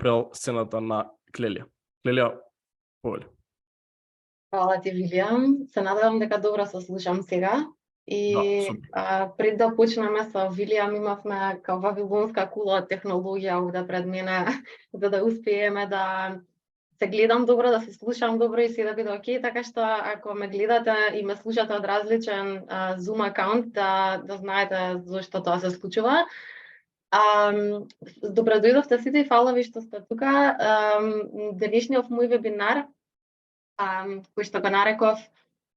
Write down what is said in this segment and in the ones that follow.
направил сцената на Клелија. Клелија, повели. Фала ти, Вилијам. Се надевам дека добро се слушам сега. И супер. пред да почнеме со Вилијам, имавме као вавилонска кула од технологија овде пред мене, за да успееме да се гледам добро, да се слушам добро и се да биде окей, така што ако ме гледате и ме слушате од различен Zoom акаунт, да знаете зошто тоа се случува. Добро дојдовте сите и фала ви што сте тука. Денешниот мој вебинар, кој што го нареков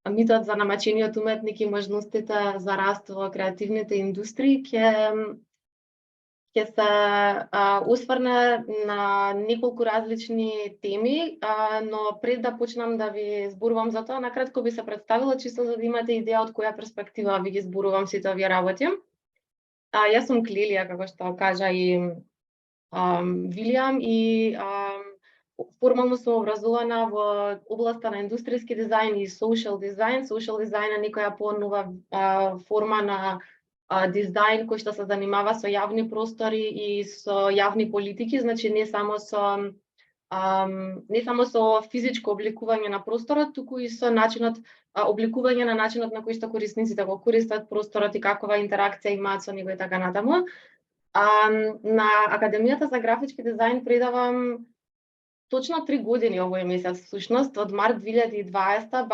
митот за намачениот уметник и можностите за раст во креативните индустрии, ќе се осврне на неколку различни теми, но пред да почнам да ви зборувам за тоа, накратко би се представила, чисто за да имате идеја од која перспектива ви ги зборувам сите овие работи. Јас сум Клелија, како што кажа и Вилијам, и формално сум образована во областа на индустријски дизајн и social дизајн. Social дизајн е некоја понова форма на дизајн кој што се занимава со јавни простори и со јавни политики, значи не само со физичко обликување на просторот, туку и со обликување на начинот на кој што корисниците го користат просторот и каква интеракција имаат со него и така натаму. На Академијата за графички дизајн предавам точно 3 години овој месец, всушност, од март 2020,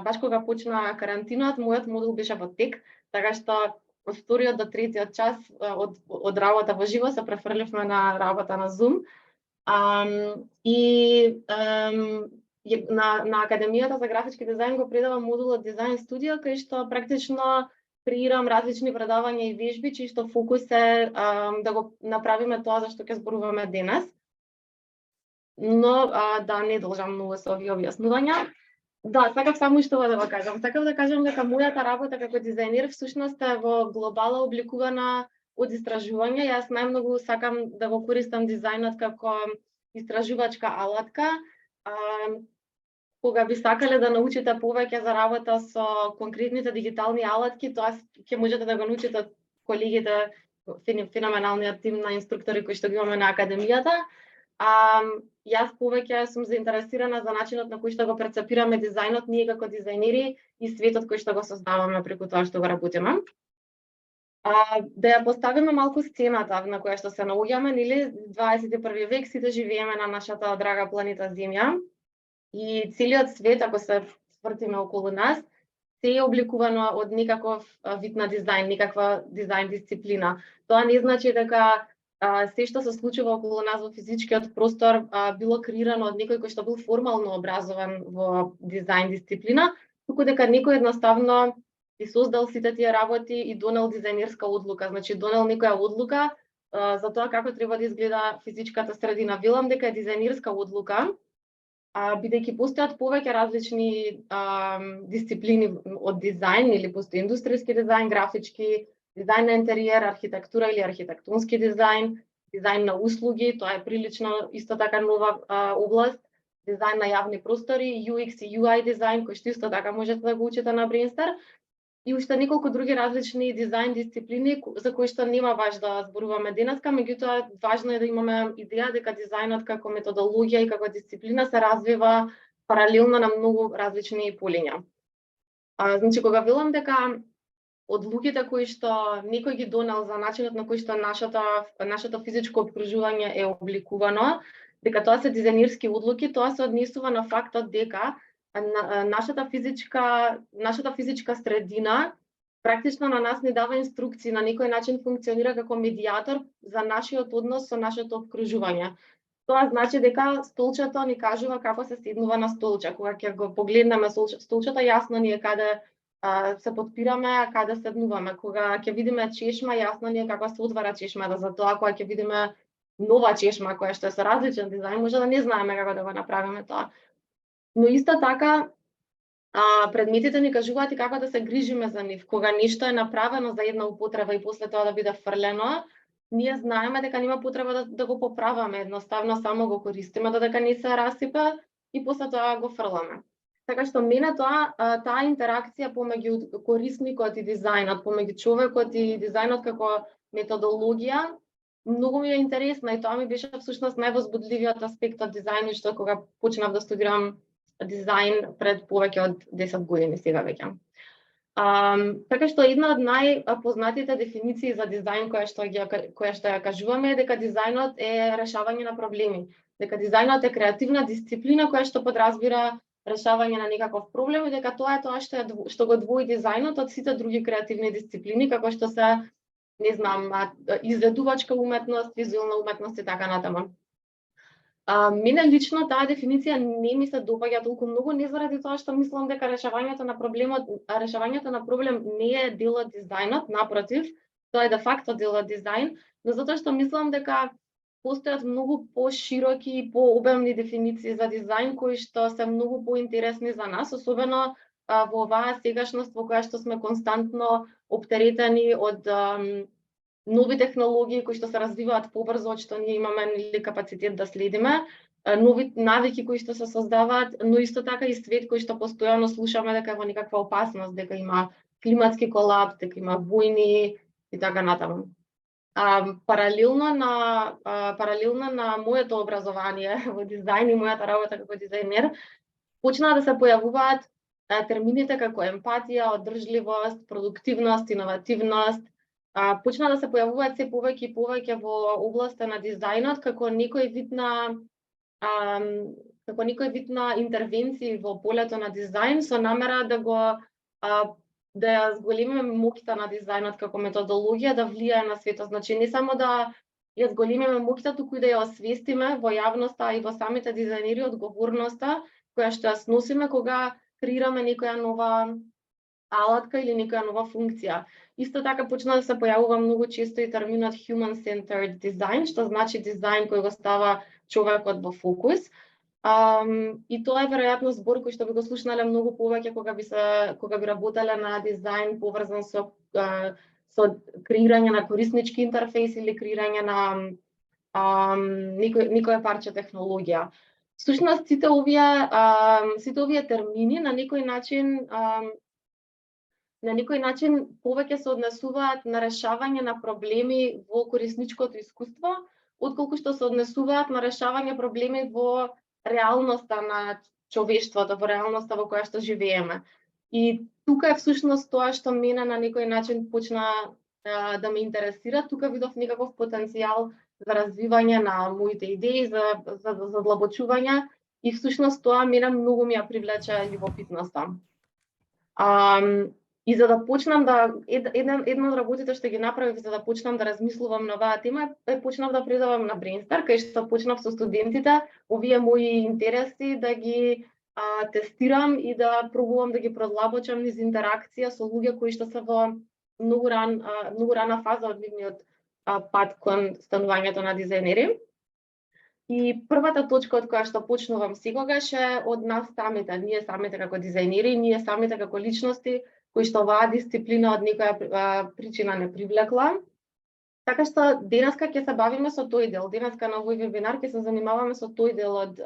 баш кога почна карантинот, мојот модул беше во тек, така што од вториот до третиот час од работа во живо се префрливме на работа на Zoom. На Академијата за графички дизајн го предавам модулот Дизајн студио, кај што практично креирам различни предавања и вежби, чисто фокус е да го направиме тоа за што ќе зборуваме денес. Но да не должам многу со овие објаснувања. Да, сакав само што да го кажам. Сакав да кажам дека мојата работа како дизајнер всушност е во глобала обликувана од истражување. Јас најмногу сакам да го користам дизајнот како истражувачка алатка. Кога би сакале да научите повеќе за работа со конкретните дигитални алатки, тоа ќе можете да го научите од колегите, феноменалниот тим на инструктори кои што ги имаме на Академијата. Јас повеќе сум заинтересирана за начинот на кој што го перцепираме дизајнот ние како дизајнери и светот кој што го создаваме преку тоа што го работиме. Да ја поставиме малку сцената на која што се наоѓаме, нели, 21 век, сите живееме на нашата драга планета Земја и целиот свет, ако се вртиме околу нас, се е обликувано од некаков вид на дизајн, некаква дизајн дисциплина. Тоа не значи дека се што се случува околу нас во физичкиот простор било креирано од некој кој што бил формално образован во дизајн дисциплина, туку дека некој едноставно ги создал сите тие работи и донел дизајнерска одлука, значи донел некоја одлука за тоа како треба да изгледа физичката средина. Велам дека е дизајнерска одлука, бидејќи постојат повеќе различни дисциплини од дизајн, или постои индустријски дизајн, графички, дизајн на интериер, архитектура или архитектонски дизајн, дизајн на услуги, тоа е прилично исто така нова област, дизајн на јавни простори, UX и UI дизајн, кој што исто така можете да го учите на Brainstart, и уште неколку други различни дизајн дисциплини за кои што нема баш да зборуваме денеска, меѓутоа важно е да имаме идеја дека дизајнот како методологија и како дисциплина се развива паралелно на многу различни полиња. Значи, кога велам дека одлуките кои што некој ги донел за начинот на кој што нашето физичко обкружување е обликувано, дека тоа се дизајнерски одлуки, тоа се однесува на фактот дека нашата физичка средина практично на нас не дава инструкции, на некој начин функционира како медијатор за нашиот однос со нашето обкружување. Тоа значи дека столчето ни кажува како се седнува на столче. Кога ќе го погледнеме столчето, јасно ни е каде се подпираме, каде седнуваме. Кога ќе видиме чешма, јасно ни е како се отвара чешмата. Затоа кога ќе видиме нова чешма која што е со различен дизајн, може да не знаеме како да го направиме тоа. Но исто така предметите ни кажуваат и како да се грижиме за нив. Кога нешто е направено за една употреба и после тоа да биде фрлено, ние знаеме дека нема потреба да го поправаме, едноставно само го користиме додека не се расипа и после тоа го фрламе. Така што мене таа интеракција помеѓу корисникот и дизајнот, помеѓу човекот и дизајнот како методологија многу ми е интересна и тоа ми беше всушност највозбудливиот аспект од дизајнот, што кога почнав да студирам дизајн пред повеќе од 10 години сега веќе. Така што една од најпознатите дефиниции за дизајн која што ја кажуваме е дека дизајнот е решавање на проблеми, дека дизајнот е креативна дисциплина која што подразбира решавање на некаков проблем и дека тоа е тоа што го двои дизајнот од сите други креативни дисциплини, како што се, не знам, изведувачка уметност, визуелна уметност и така натаму. Мене лично таа дефиниција не ми се допаѓа толку многу, не заради тоа што мислам дека решавањето на проблем не е дел од дизајнот, напротив, тоа е де факто дел од дизајн, но затоа што мислам дека постојат многу пошироки и пообемни дефиниции за дизајн кои што се многу поинтересни за нас, особено во оваа сегашност во која што сме константно оптеретени од нови технологии кои што се развиваат побрзо од што ние имаме капацитет да следиме, нови навики кои што се создаваат, но исто така и свет кој што постојано слушаме дека е во некаква опасност, дека има климатски колапс, дека има војни и така натаму. Паралелно на моето образование во дизајн и мојата работа како дизајнер, почнаа да се појавуваат термините како емпатија, одржливост, продуктивност, иновативност. Почнаа да се појавуваат се повеќе и повеќе во областа на дизајнот како некој вид на интервенции во полето на дизајн со намера да ја зголемиме моќта на дизајнот како методологија да влијае на светот. Значи не само да ја зголемиме моќта, туку и да ја освестиме во јавноста и во самите дизајнери одговорноста која што ја сносиме кога креираме некоја нова алатка или некоја нова функција. Исто така почна да се појавува многу често и терминот human-centered design, што значи дизајн кој го става човекот во фокус. И тоа е веројатно збор кој што би го слушнале многу повеќе кога би работеле на дизајн поврзан со креирање на кориснички интерфејс или креирање на некоја парче технологија. Всушност сите овие термини на некој начин повеќе се однесуваат на решавање на проблеми во корисничкото искуство, отколку што се однесуваат на решавање проблеми во реалноста на човештвото, во реалноста во која што живееме. И тука е всушност тоа што мене на некој начин почна да ме интересира, тука видов некаков потенцијал за развивање на моите идеи, за задлабочување и всушност тоа мене многу ми ја привлече љубопитноста. И за да почнам една од работите што ги направив за да почнам да размислувам на оваа тема, почнав да предавам на Brainstar, кај што почнав со студентите овие мои интереси да ги тестирам и да пробувам да ги продлабочам низ интеракција со луѓе кои што се во многу рана фаза од нивниот пат кон станувањето на дизајнери. И првата точка од која што почнувам секогаш е од нас самите, ние самите како дизајнери, ние самите како личности кои што оваа дисциплина од некоја причина не привлекла. Така што денеска ќе се бавиме со тој дел. Денеска на овој вебинар ќе се занимаваме со тој дел од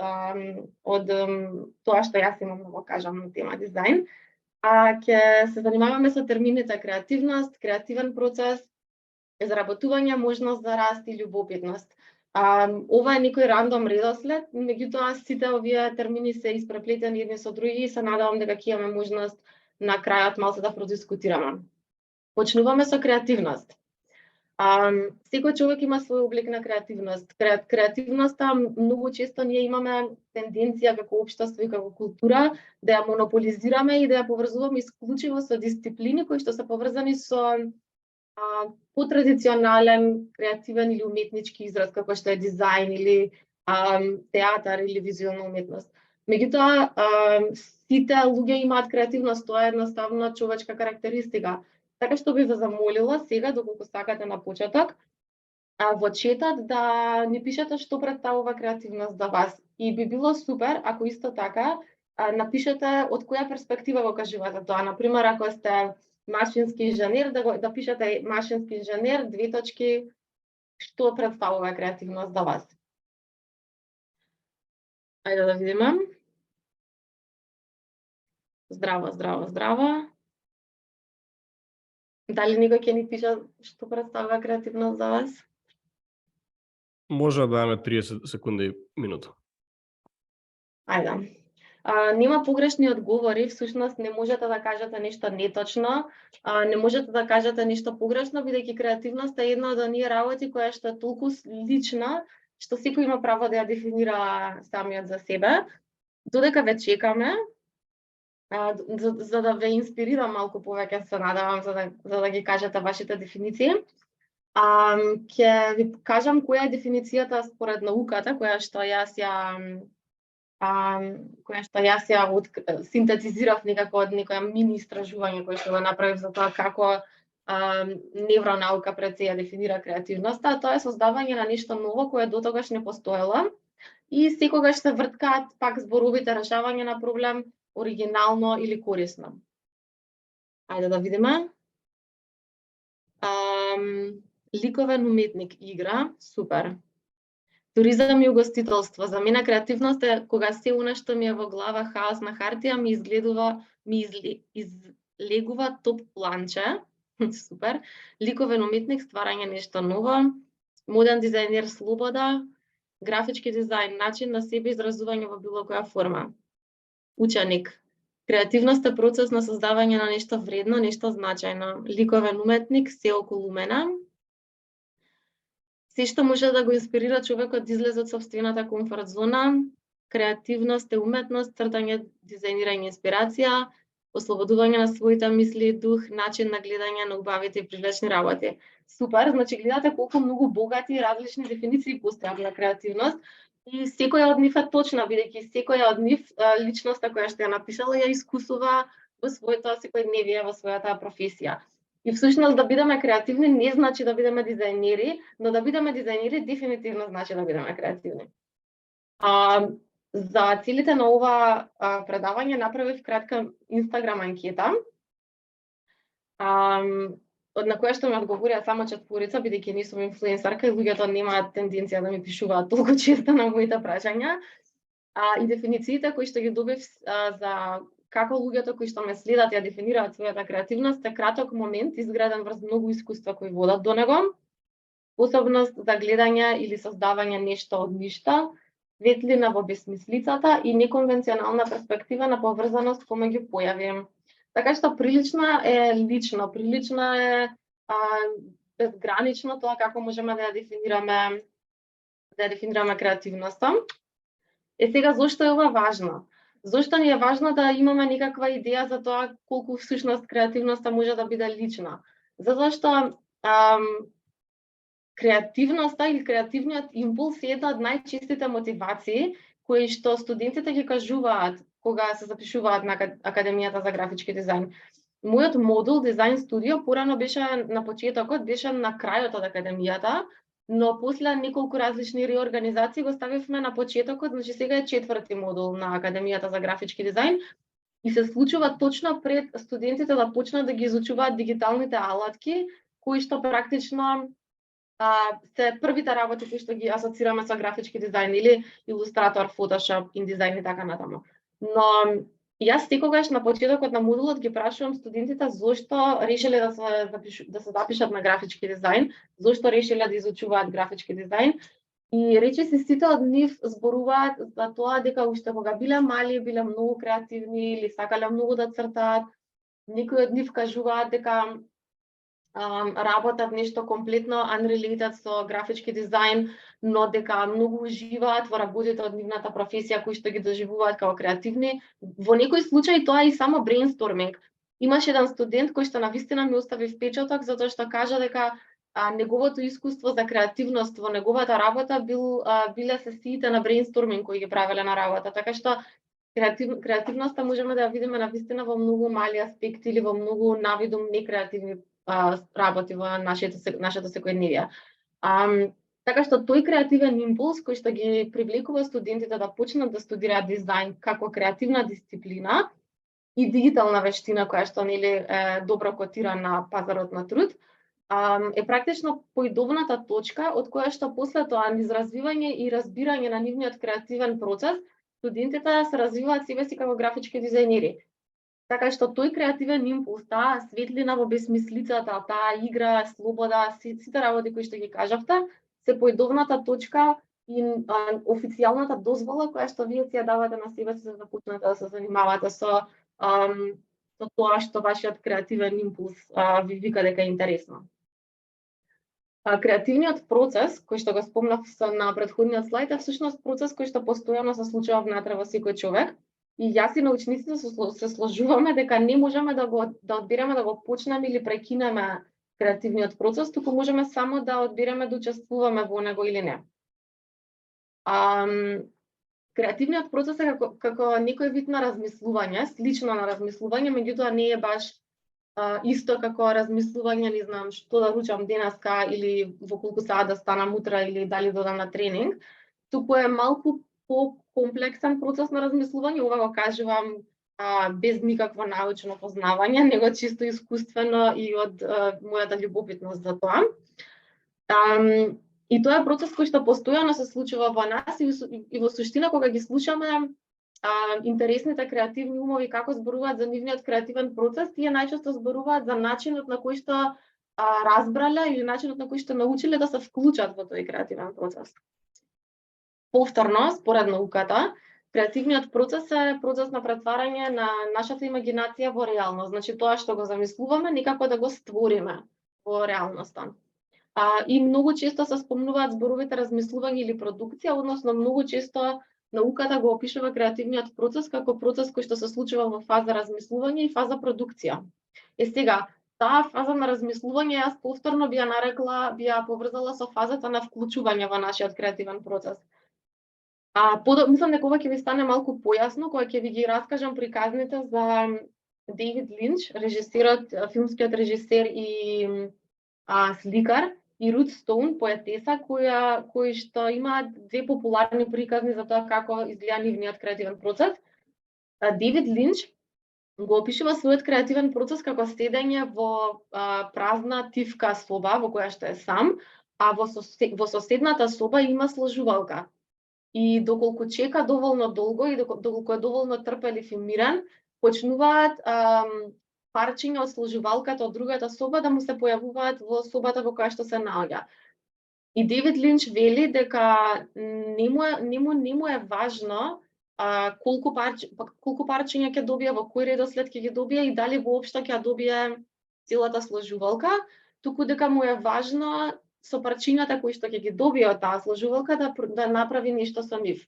тоа што јас имам да го кажам на тема дизајн. Ќе се занимаваме со термините креативност, креативен процес, заработување, можност за раст и љубопитност. Ова е некој рандом редослед, меѓутоа сите овие термини се испреплетени едни со други и се надевам дека ќе имаме можност на крајот малку да продискутираме. Почнуваме со креативност. Секој човек има свој облик на креативност. Креативноста многу често ние имаме тенденција како општество и како култура да ја монополизираме и да ја поврзуваме исклучиво со дисциплини кои што се поврзани со потрадиционален креативен или уметнички израз како што е дизајн или театар или визуелна уметност. Меѓутоа, сите луѓе имаат креативност, тоа е едноставно човечка карактеристика. Така што би ве замолила сега, доколку сакате на почеток, во четот да ни пишете што представува креативност за вас. И би било супер ако исто така напишете од која перспектива го кажувате тоа. Например, ако сте машински инженер, да пишете машински инженер, две точки, што представува креативност за вас. Ајде да видиме. Здраво. Дали некој ќе ни пише што представува креативност за вас? Може да даваме 30 секунди минута. Ајде. Нема погрешни одговори, всушност не можете да кажете нешто неточно, не можете да кажете нешто погрешно, бидејќи креативноста е една од оние работи која што е толку лична, што секој има право да ја дефинира самиот за себе. Додека ве чекаме, за да ве инспирирам малку повеќе, се надевам, за да ги кажете вашите дефиниции. Ќе ви кажам која е дефиницијата според науката, која што јас ја синтетизирав некако од некоја мини истражување кој што го направив за тоа како невронаука пред се ја дефинира креативноста. Тоа е создавање на нешто ново кое дотогаш не постоело и секогаш се врткаат пак зборовите решавање на проблем, оригинално или корисно. Ајде да видиме. Ликовен уметник игра, супер. Туризам и угостителство. За мене креативност е кога се она што ми е во глава хаос на хартија ми излегува топ планче. Супер. Ликовен уметник, стварање нешто ново. Моден дизајнер, слобода. Графички дизајн, начин на себе изразување во било која форма. Ученик. Креативност е процес на создавање на нешто вредно, нешто значајно. Ликовен уметник, се околу мене. Се што може да го инспирира човекот да излезе од сопствената комфорт зона. Креативност е уметност, цртање, дизајнирање, инспирација, ослободување на своите мисли, дух, начин на гледање на убавите и привлечни работи. Супер, значи гледате колку многу богати и различни дефиниции постојат на креативност и секоја од нив е точна, бидејќи секоја од нив личноста која што ја напишала ја искусува во своето секојдневие, во својата професија. И всушност да бидеме креативни не значи да бидеме дизајнери, но да бидеме дизајнери дефинитивно значи да бидеме креативни. За целите на ова предавање направив кратка Инстаграм анкета, на која што ми одговорија само 4, бидејќи не сум инфлуенсерка и луѓето немаат тенденција да ми пишуваат толку често на моите прашања. И дефинициите кои што ги добив за како луѓето кои што ме следат ја дефинираат својата креативност е краток момент изграден врз многу искуства кои водат до него, способност за гледање или создавање нешто од ништо, светлина во безсмислицата и неконвенционална перспектива на поврзаност помеѓу појави. Така што прилично е лично, прилично е безгранично тоа како можеме да ја дефинираме креативноста. Сега зошто е ова важно? Зошто ни е важно да имаме некаква идеја за тоа колку всушност креативноста може да биде лична? Затоа што креативноста или креативниот импулс е една од најчестите мотивации кои што студентите ги кажуваат кога се запишуваат на Академијата за графички дизајн. Мојот модул дизајн студио порано беше на почетокот, беше на крајот од Академијата, но после неколку различни реорганизации го ставивме на почетокот, значи сега е 4ти модул на Академијата за графички дизајн и се случува точно пред студентите да почнат да ги изучуваат дигиталните алатки, кои што практично се првите работи кои што ги асоцираме со графички дизајн или Илустратор, Фотошоп, InDesign и така натаму. Но јас секогаш на почетокот на модулот ги прашувам студентите зошто решиле да се запишат на графички дизајн, зошто решиле да изучуваат графички дизајн и речиси сите од нив зборуваат за тоа дека уште кога биле мали биле многу креативни или сакале многу да цртаат. Некои од нив кажуваат дека работат нешто комплетно unrelated со графички дизајн, но дека многу уживаат во работите од нивната професија кои што ги доживуваат како креативни. Во некој случај тоа е и само брейнсторминг. Имаше еден студент кој што навистина ми остави впечаток затоа што кажа дека неговото искуство за креативност во неговата работа биле сесиите на брейнсторминг кои ги правеле на работа. Така што креативноста можеме да ја видиме навистина во многу мали аспекти или во многу навидум некреативни работи во нашето секојдневие. Така што тој креативен импулс кој што ги привлекува студентите да почнат да студираат дизајн како креативна дисциплина и дигитална вештина која што нели е добро котира на пазарот на труд, е практично поидовната точка од која што после тоа низ развивање и разбирање на нивниот креативен процес студентите се развиваат себе си како графички дизајнери. Така што тој креативен импулс, таа светлина во безсмислицата, таа игра, слобода, сите работи кои што ги кажавте, се поидовната точка и официјалната дозвола која што вие си ја давате на себе за да почнете да се занимавате со тоа што вашиот креативен импулс ви вика дека е интересно. Креативниот процес, кој што го спомнав на претходниот слајд, е всушност процес кој што постојано се случува внатре во секој човек. И јас и научниците се сложуваме дека не можеме да одбереме да го почнеме или прекинеме креативниот процес, туку можеме само да одбереме да учествуваме во него или не. Креативниот процес е како некој вид на размислување, слично на размислување, меѓутоа не е баш исто како размислување, не знам што да ручам денеска или во колку саат да станам утре или дали да одам на тренинг, туку е малку по-комплексен процес на размислување, ова го кажувам без никакво научно познавање, него чисто искуствено и од мојата љубопитност за тоа. И тоа е процес кој што постојано се случува во нас и во суштина кога ги слушаме интересните креативни умови како зборуваат за нивниот креативен процес, тие најчесто зборуваат за начинот на кој што разбрале или начинот на кој што научиле да се вклучат во тој креативен процес. Повторно, според науката, креативниот процес е процес на претварање на нашата имагинација во реалност. Значи тоа што го замислуваме, некако да го створиме во реалноста. И многу често се спомнуваат зборовите размислување или продукција, односно многу често науката го опишува креативниот процес како процес кој што се случува во фаза размислување и фаза продукција. Сега, таа фаза на размислување јас повторно би ја поврзала со фазата на вклучување во нашиот креативен процес. Мислам дека ова ќе ви стане малку појасно кога ќе ви ги раскажам приказните за Дейвид Линч, филмскиот режисер и сликар, и Рут Стоун, поетеса, кои што имаат две популарни приказни за тоа како изгледа нивниот креативен процес. Дейвид Линч го опишува својот креативен процес како седење во празна тивка соба во која што е сам, а во соседната соба има сложувалка. И доколку чека доволно долго и доколку е доволно трпелив и мирен, почнуваат парчиња од сложувалката од другата соба да му се појавуваат во собата во која што се наоѓа. И Дейвид Линч вели дека не му е важно колку парчиња ќе добие, во кој редослед ќе ги добие и дали воопшто ќе добие целата сложувалка, туку дека му е важно со парчињата кои што ќе ги добие од таа сложувалка да направи нешто со нив.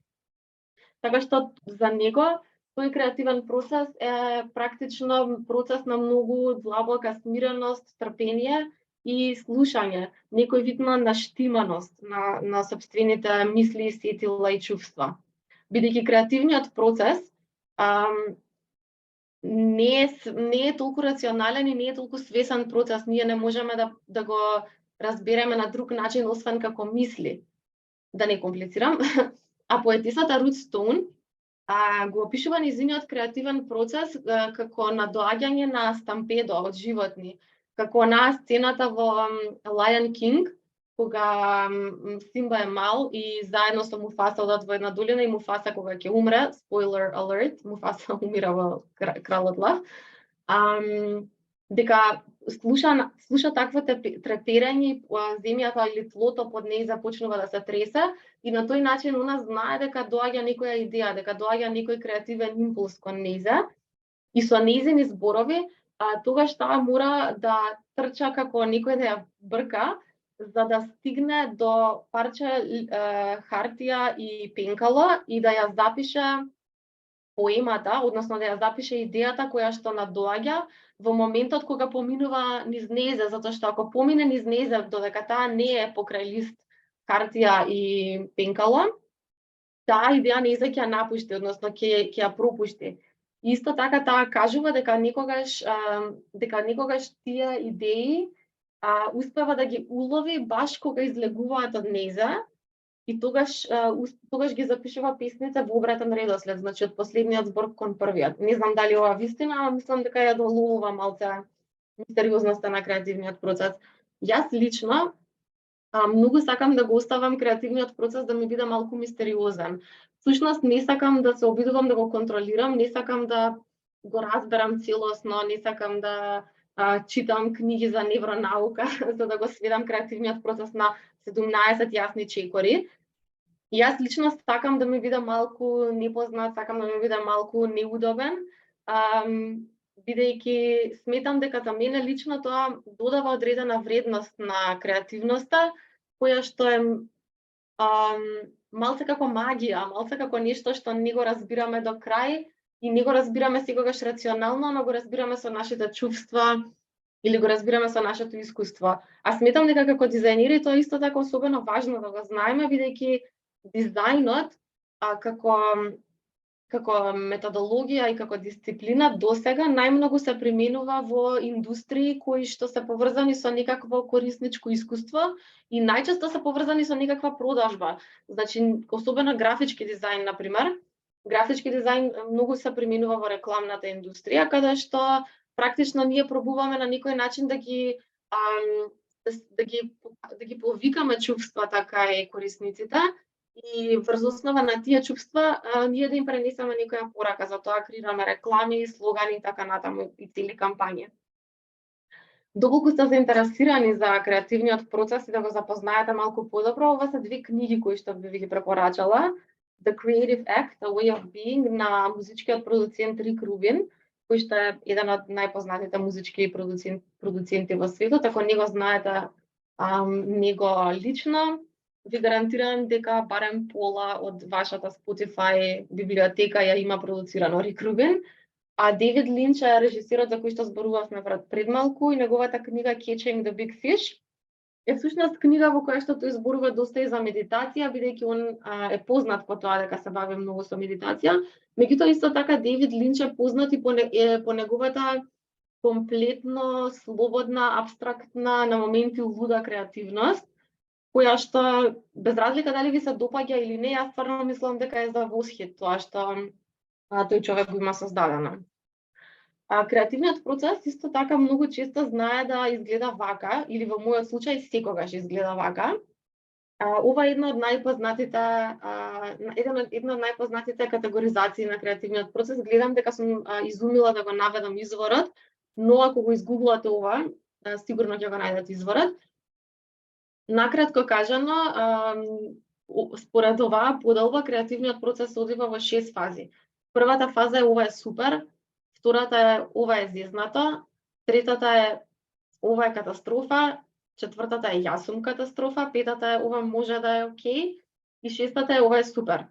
Така што за него тој креативен процес е практично процес на многу длабока смиреност, трпение и слушање, некој вид на наштиманост на сопствените мисли, сетила и чувства. Бидејќи креативниот процес не е толку рационален и не е толку свесен процес, ние не можеме да го разбереме на друг начин освен како мисли. Да не комплицирам, а поетисата Рут Стоун го опишува низиниот креативен процес како надоаѓање на стампедо од животни, како на сцената во Lion King, кога Симба е мал и заедно со Муфаса одат во една долина и Муфаса кога ќе умре, spoiler alert, Муфаса умира во Кралот лав, дека слуша такво треперење, земјата или тлото под неј започнува да се тресе и на тој начин она знае дека доаѓа некоја идеја, дека доаѓа некој креативен импулс кон нејзе и со нејзини зборови, тогаш таа мора да трча како некој да ја брка за да стигне до парче хартија и пенкало и да ја запише поемата, односно да ја запише идејата која што надоаѓа во моментот кога поминува низ нејзе, затоа што ако помине низ нејзе додека таа не е покрај лист хартија и пенкало, таа идеја нејзе ќе ја напушти, односно ќе ја пропушти. Исто така таа кажува дека некогаш тие идеи успева да ги улови баш кога излегуваат од нејзе и тогаш ги запишува песните во обратен редослед, значи од последниот збор кон првиот. Не знам дали ова вистина, ама мислам дека ја доловува малце мистериозноста на креативниот процес. Јас лично многу сакам да го оставам креативниот процес да ми биде малку мистериозен. Всушност не сакам да се обидувам да го контролирам, не сакам да го разберам целосно, не сакам да читам книги за невронаука за да го сведам креативниот процес на 17 јасни чекори. И јас лично сакам да ми биде малку непознат, сакам да ми биде малку неудобен, бидејќи сметам дека за мене лично тоа додава одредена вредност на креативноста, која што е малце како магија, малце како нешто што не го разбираме до крај и не го разбираме секогаш рационално, но го разбираме со нашите чувства или го разбираме со нашето искуство. А сметам дека како дизајнери тоа исто така особено важно да го знаеме, бидејќи дизајнот како методологија и како дисциплина досега најмногу се применува во индустрии кои што се поврзани со некакво корисничко искуство и најчесто се поврзани со некаква продажба. Значи, особено графички дизајн, например, графички дизајн многу се применува во рекламната индустрија, каде што практично ние пробуваме на некој начин да ги повикаме чувствата кај корисниците и врз основа на тие чувства ние да им пренесеме некоја порака, за тоа креираме реклами, слогани и така натаму и цели кампањи. Доколку сте заинтересирани за креативниот процес и да го запознаете малку подобро, ова се две книги кои што би ги препорачала. The Creative Act, A Way of Being на музичкиот продуцент Рик Рубин, кој што е еден од најпознатите музички продуценти во светот. Ако не го знаете него лично, ви гарантирам дека барем пола од вашата Spotify библиотека ја има продуцирано Рик Рубин. А Дейвид Линч е режисерот за кој што зборувавме пред малку и неговата книга Catching the Big Fish е всушност книга во која што тој зборува доста и за медитација, бидејќи он е познат по тоа дека се бави многу со медитација. Меѓутоа исто така Дейвид Линч е познат и по неговата комплетно слободна, абстрактна, на моменти луда креативност, која што без разлика дали ви се допаѓа или не, јас стварно мислам дека е за восхит тоа што тој човек го има создадено. Креативниот процес исто така многу често знае да изгледа вака, или во мојот случај секогаш изгледа вака. Ова е една од најпознатите категоризации на креативниот процес. Гледам дека сум изумила да го наведам изворот, но ако го изгуглате ова, сигурно ќе го најдете изворот. Накратко кажано, според оваа поделба, креативниот процес се одвива во 6 фази. Првата фаза е ова е супер, втората е ова е зезнато, третата е ова е катастрофа, четвртата е јас сум катастрофа, петата е ова може да е окей и шестата е ова е супер.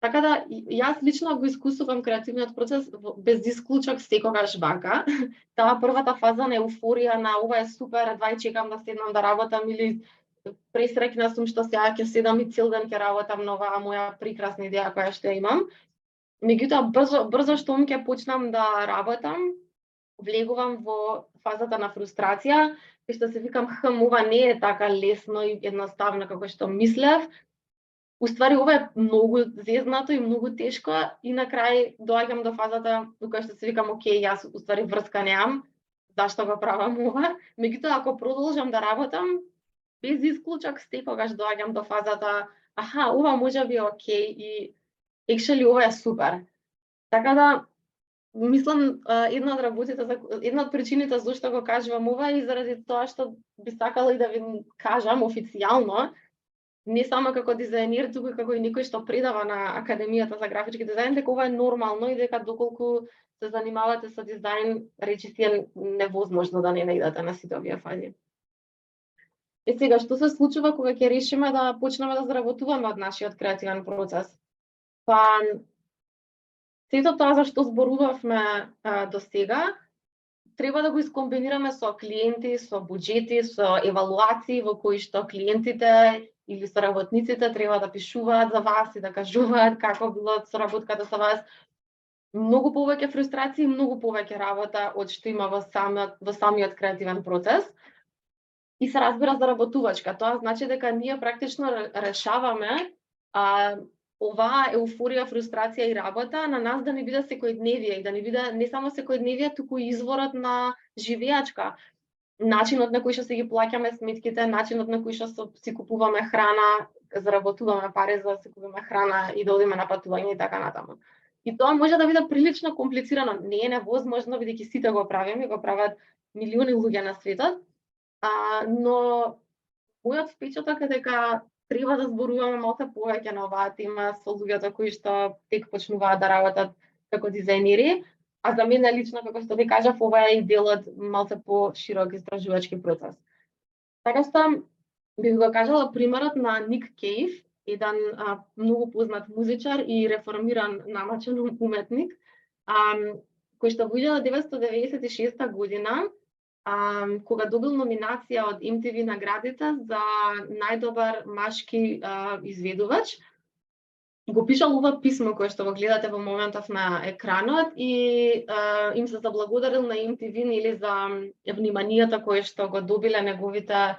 Така да јас лично го искусувам креативниот процес без исклучок секогаш вака. Таа првата фаза на еуфорија на ова е супер, едва и чекам да седнам да работам или пресреќна сум што сега ќе седам и цел ден ќе работам на оваа моја прекрасна идеја која што ја имам. Меѓутоа брзо штом ќе почнам да работам, влегувам во фазата на фрустрација, и што се викам, ова не е така лесно и едноставно како што мислев. Уствари ова е многу зезнато и многу тешко и на крај доаѓам до фазата во која што се викам, окей, јас уствари врска немам, зашто го правам ова? Меѓутоа ако продолжам да работам, без исклучок секогаш доаѓам до фазата, ова може би е окей и actually ова е супер. Така да мислам една од причините зашто го кажувам ова е заради тоа што би сакала и да ви кажам официјално, не само како дизајнер, туку како и некој што предава на Академијата за графички дизајн, дека ова е нормално и дека доколку се занимавате со дизајн, речиси е невозможно да не наидете на сите овие фази. Сега, што се случува кога ќе решиме да почнеме да заработуваме од нашиот креативен процес? Па, сето тоа за што зборувавме до сега, треба да го искомбинираме со клиенти, со буџети, со евалуации во кои што клиентите или соработниците треба да пишуваат за вас и да кажуваат како било соработката со вас. Многу повеќе фрустрации, многу повеќе работа од што има во самиот креативен процес. И се разбира заработувачка. Тоа значи дека ние практично решаваме оваа еуфорија, фрустрација и работа на нас да не биде секојдневие и да не биде не само секојдневие, туку и изворот на живеачка. Начинот на кој што се ги плаќаме сметките, начинот на кој што си купуваме храна, заработуваме пари за да си купиме храна и да одиме на патување и така натаму. И тоа може да биде прилично комплицирано, не е невозможно бидејќи сите го правиме, го прават милиони луѓе на светот, но мојот впечаток е дека треба да зборуваме малку повеќе на оваа тема со луѓето кои што тек почнуваат да работат како дизајнери, а за мене лично, како што ви кажав, ова е и дел од малку поширок истражувачки процес. Така што би го кажала примерот на Ник Кейв, еден многу познат музичар и реформиран намачен уметник, кој што во 1996 година, кога добил номинација од MTV наградите за најдобар машки изведувач, го пишал ова писмо кое што го гледате во моментов на екранот и им се заблагодарил на MTV нели за вниманието кое што го добиле неговите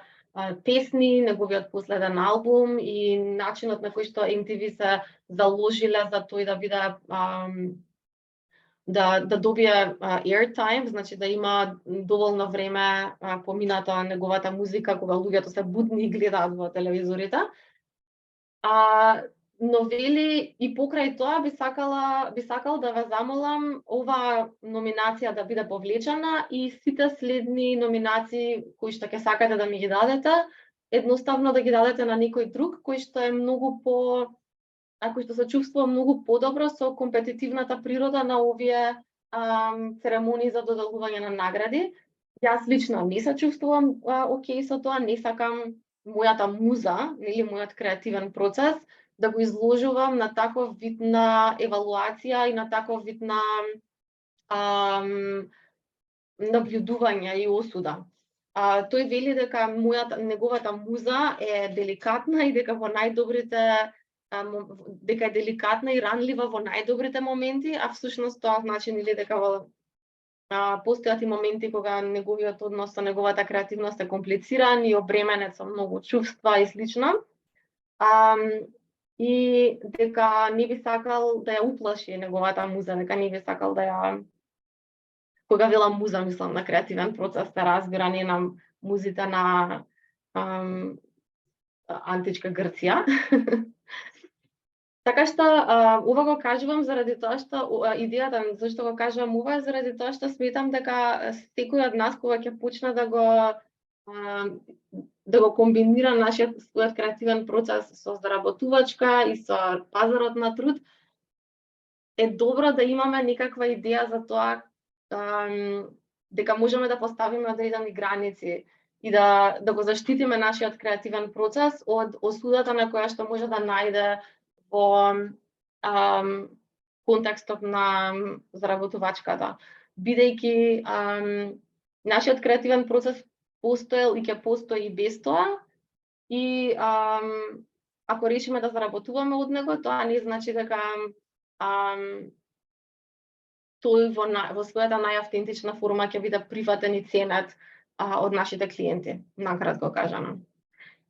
песни, неговиот последен албум и начинот на кој што MTV се заложиле за тој да биде да добие airtime, значи да има доволно време поминато неговата музика кога луѓето се будни и гледаат во телевизорите. Но вели и покрај тоа би сакал да ве замолам ова номинација да биде повлечена и сите следни номинации кои што ќе сакате да ми ги дадете, едноставно да ги дадете на некој друг кој што е многу кој што се чувствува многу подобро со компетитивната природа на овие церемонии за доделување на награди. Јас лично не се чувствувам окей со тоа, не сакам мојата муза, или мојот креативен процес да го изложувам на таков вид на евалуација и на таков вид на наблюдување и осуда. Тој вели дека неговата муза е деликатна и дека дека е деликатна и ранлива во најдобрите моменти, а всушност тоа значи нели дека постојат и моменти кога неговиот однос со неговата креативност е комплициран и обременет со многу чувства и слично. И дека не би сакал да ја уплаши неговата муза, дека не би сакал да ја... Кога велам муза, мислам на креативен процес, се разбира не на музите на античка Грција. Така што ова го кажувам заради тоа што идејата зашто го кажувам ова е заради тоа што сметам дека секој од нас кога ќе почне да го комбинира својот креативен процес со заработувачка и со пазарот на труд, е добро да имаме некаква идеја за тоа дека можеме да поставиме одредени граници и да го заштитиме нашиот креативен процес од осудата на која што може да најде во контекстот на заработувачката. Бидејќи нашиот креативен процес постоел и ќе постои и без тоа и ако решиме да заработуваме од него, тоа не значи дека тој во својата најавтентична форма ќе биде прифатен и ценет од нашите клиенти, накратко кажано.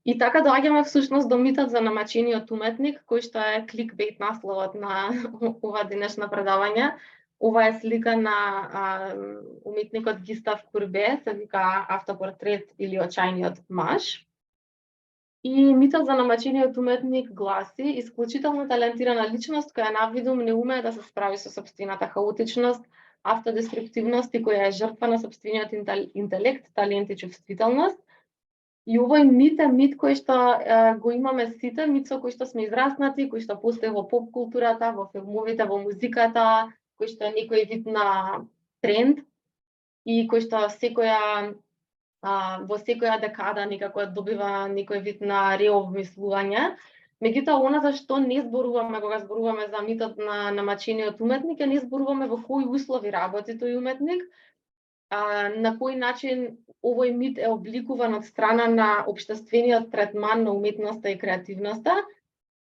И така доаѓаме всушност до митот за намачениот уметник, кој што е кликбейт насловот на ова денешно предавање. Ова е слика на уметникот Гистав Курбе, се вика автопортрет или очајниот маж. И митот за намачениот уметник гласи: исклучително талентирана личност која навидум не умее да се справи со сопствената хаотичност, автодеструктивност и која е жртва на сопствениот интелект, талент и чувствителност. И овој мит е мит кој што го имаме сите, мит со кој што сме израснати, кој што постои во поп културата, во филмовите, во музиката, кој што е некој вид на тренд и кој што во секоја декада некако добива некој вид на реобмислување. Меѓутоа, она за што не зборуваме кога зборуваме за митот на намачениот уметник, не зборуваме во кои услови работи тој уметник, на кој начин овој мит е обликуван од страна на општествениот третман на уметноста и креативноста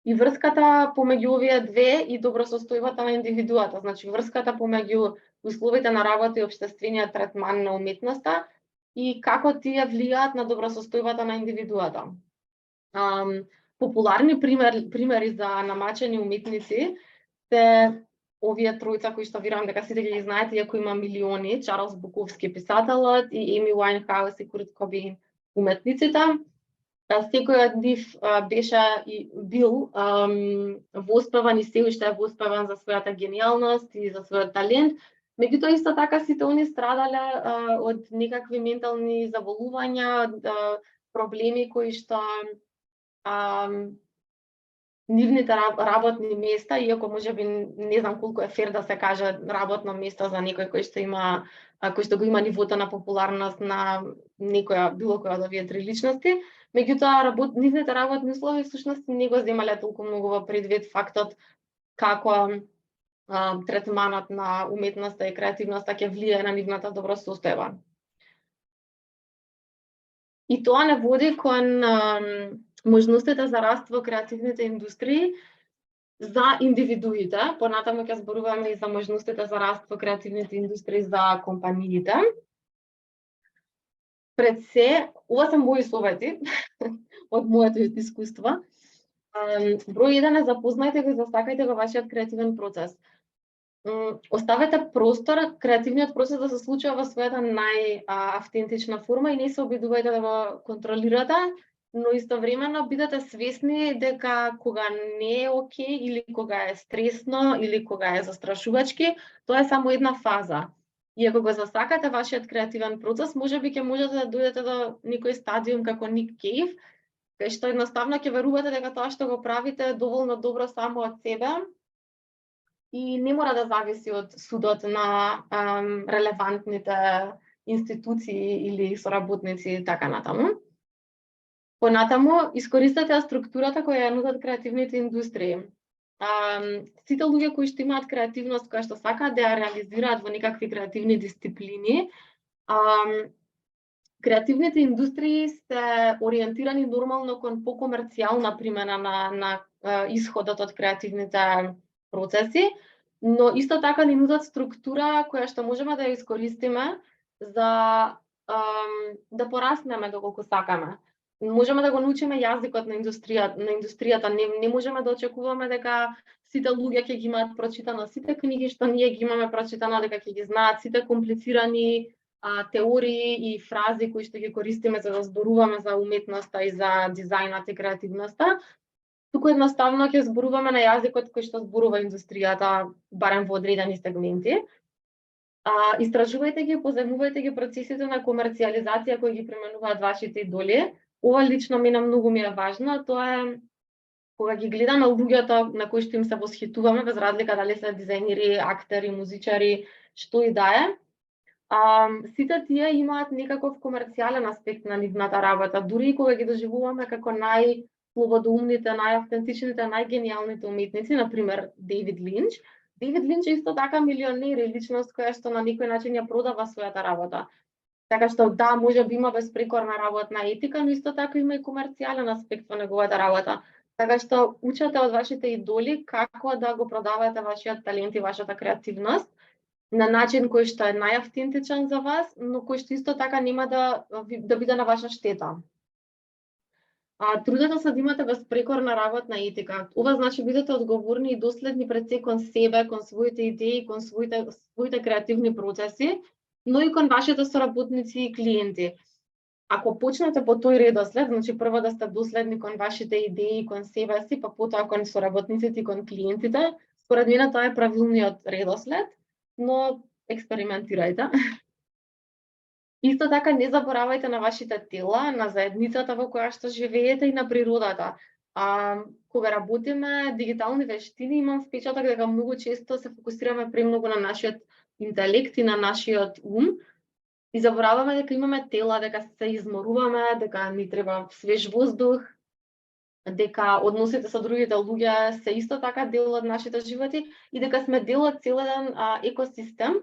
и врската помеѓу овие две и добросостојбата на индивидуата, значи врската помеѓу условите на работа и општествениот третман на уметноста и како тие влијаат на добросостојбата на индивидуата. Популарни примери за намачени уметници се овие тројца кои што верувам дека сите ги знаете, иако има милиони: Чарлс Буковски, писателот, и Еми Уајнхаус и Курт Кобейн, уметниците. Секој од нив беше и бил воспеван и се уште е воспеван за својата гениалност и за својот талент. Меѓутоа, исто така, сите они страдале од некакви ментални заболувања, проблеми кои што нивните работни места, иако можеби не знам колку е фер да се каже работно место за некој кој што има кој што го има нивото на популарност на некоја било која од овие три личности, меѓутоа нивните работни услови всушност не го земале толку многу во предвид фактот како третманот на уметноста и креативноста ќе влијае на нивната добросостојба. И тоа не води кон можностите за раст во креативните индустрии за индивидуите, понатаму ќе зборуваме и за можностите за раст во креативните индустрии за компаниите. Пред се, ова се мои совети од моето искуство. Број 1 е запознајте го и застакајте го вашиот креативен процес. Оставете простор креативниот процес да се случува во својата најавтентична форма и не се обидувајте да го контролирате, но истовремено бидете свесни дека кога не е окей или кога е стресно или кога е застрашувачки, тоа е само една фаза. И ако го засакате вашиот креативен процес, можеби ќе можете да дојдете до некој стадиум како Ник Кейв, кај што едноставно ќе верувате дека тоа што го правите е доволно добро само од себе и не мора да зависи од судот на релевантните институции или соработници и така натаму. Понатаму, искористете структурата која ја нудат креативните индустрии. Сите луѓе кои што имаат креативност, која што сакаат да ја реализираат во некакви креативни дисциплини, креативните индустрии се ориентирани нормално кон покомерцијална примена на исходот од креативните процеси, но исто така ни нудат структура која што можеме да ја искористиме за да пораснеме доколку сакаме. Можеме да го научиме јазикот на индустријата, не можеме да очекуваме дека сите луѓе ќе ги имаат прочитано сите книги што ние ги имаме прочитано, дека ќе ги знаат сите комплицирани теории и фрази кои што ги користиме за да зборуваме за уметноста и за дизајнот и креативноста. Туку едноставно ќе зборуваме на јазикот кој што зборува индустријата, барем во одредени сегменти. Истражувајте ги, позајмувајте ги процесите на комерцијализација кои ги применуваат вашите идоли. Ова лично мене многу ми е важно, тоа е кога ги гледаме луѓето на кои што им се восхитуваме, без разлика дали се дизајнери, актери, музичари, што и да е. Сите тие имаат некаков комерцијален аспект на нивната работа, дури и кога ги доживуваме како најслободоумните, најавтентичните, најгениалните уметници, например Дейвид Линч. Дейвид Линч е исто така милионер и личност која што на некој начин ја продава својата работа. Така што да, може би има безпрекорна работна етика, но исто така има и комерцијален аспект во неговата работа. Така што учете од вашите идоли како да го продавате вашиот талент и вашата креативност на начин кој што е најавтентичен за вас, но кој што исто така нема да биде на ваша штета. Трудете се да имате безпрекорна работна етика. Ова значи бидете одговорни и доследни пред се кон себе, кон своите идеи, кон своите креативни процеси, но и кон вашите соработници и клиенти. Ако почнете по тој редослед, значи прво да сте доследни кон вашите идеи, кон себе си, па потоа кон соработниците и кон клиентите, според мене тоа е правилниот редослед, но експериментирајте. Исто така не заборавајте на вашите тела, на заедницата во која што живеете и на природата. Кога работиме дигитални вештини, имам впечаток дека многу често се фокусираме премногу на нашиот интелект и на нашиот ум и забораваме дека имаме тела, дека се изморуваме, дека ни треба свеж воздух, дека односите со другите луѓе се исто така дел од нашите животи и дека сме дел од цел еден екосистем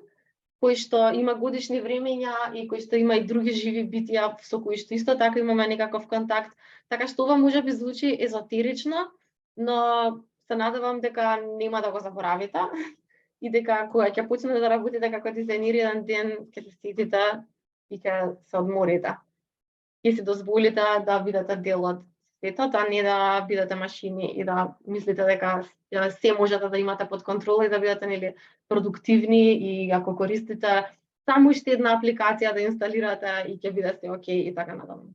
кој што има годишни времења и кој што има и други живи битија со кои што исто така имаме некаков контакт. Така што ова може би звучи езотерично, но се надевам дека нема да го заборавите и дека кога ќе почнете да работите како дизајнери еден ден ќе се сетите и ќе се одморите. Ќе си дозволите да бидете дел од светот, а не да бидете машини и да мислите дека се можете да имате под контрола и да бидете продуктивни и ако користите само уште една апликација да инсталирате и ќе биде се окей и така натаму.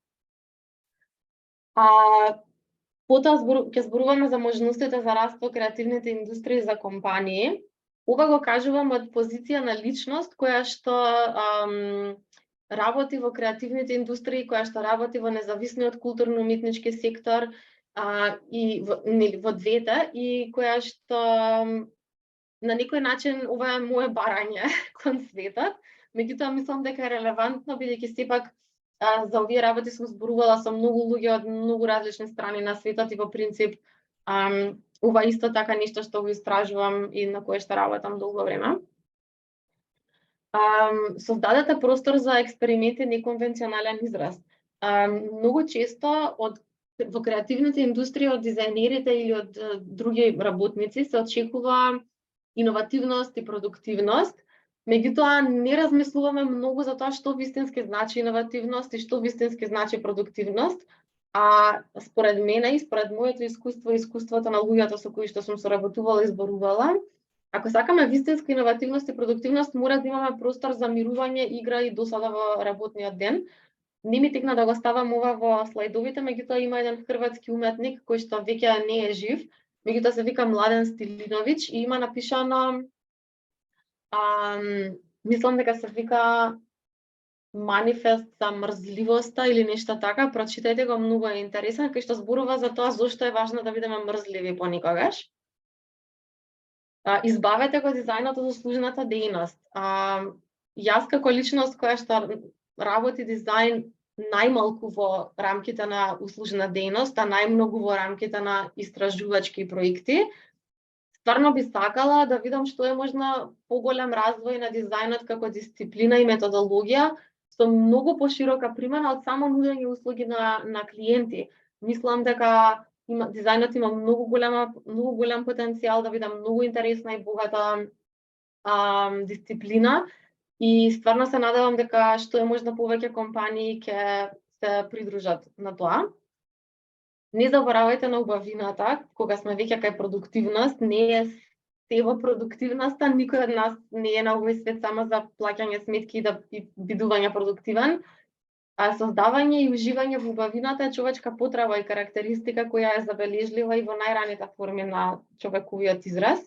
Потоа ќе зборуваме за можностите за раст во креативните индустрии за компании. Ова го кажувам од позиција на личност која што работи во креативните индустрии, која што работи во независниот културно-уметнички сектор и во двете, и која што на некој начин ова е мое барање кон светот. Меѓутоа мислам дека е релевантно бидејќи сепак за овие работи сум зборувала со многу луѓе од многу различни страни на светот и во принцип ова исто така нешто што го истражувам и на кое што работам долго време. Создадете простор за експерименти, неконвенционален израз. Многу често во креативните индустрии од дизајнерите или од други работници се очекува иновативност и продуктивност, меѓутоа не размислуваме многу за тоа што вистински значи иновативност и што вистински значи продуктивност, а според мене и според моето искуство и искуството на луѓето со кои што сум соработувала и зборувала, ако сакаме вистинска иновативност и продуктивност, мора да имаме простор за мирување, игра и досада во работниот ден. Не ми текна да го ставам ова во слайдовите, меѓутоа има еден хрватски уметник кој што веќе не е жив, меѓутоа се вика Младен Стилиновиќ и има напишано мислам дека се вика Манифест за мрзливоста или нешто така, прочитајте го, многу е интересен, кај што зборува за тоа зошто е важно да бидеме мрзливи понекогаш. Избавете го дизајнот од услужната дејност. Јас како личност која што работи дизајн најмалку во рамките на услужна дејност, а најмногу во рамките на истражувачки проекти, стварно би сакала да видам што е можна поголем развој на дизајнот како дисциплина и методологија, со многу поширока примена од само нудење услуги на клиенти. Мислам дека дизајнот има многу голем потенцијал да биде многу интересна и богата дисциплина и стварно се надевам дека што е можно повеќе компании ќе се придружат на тоа. Не заборавајте на убавината, кога сме веќе кај продуктивност, не е се во продуктивноста, никој од нас не е на овој свет само за плаќање сметки и бидување продуктивен. Создавање и уживање во убавината е човечка потреба и карактеристика која е забележлива и во најраните форми на човековиот израз.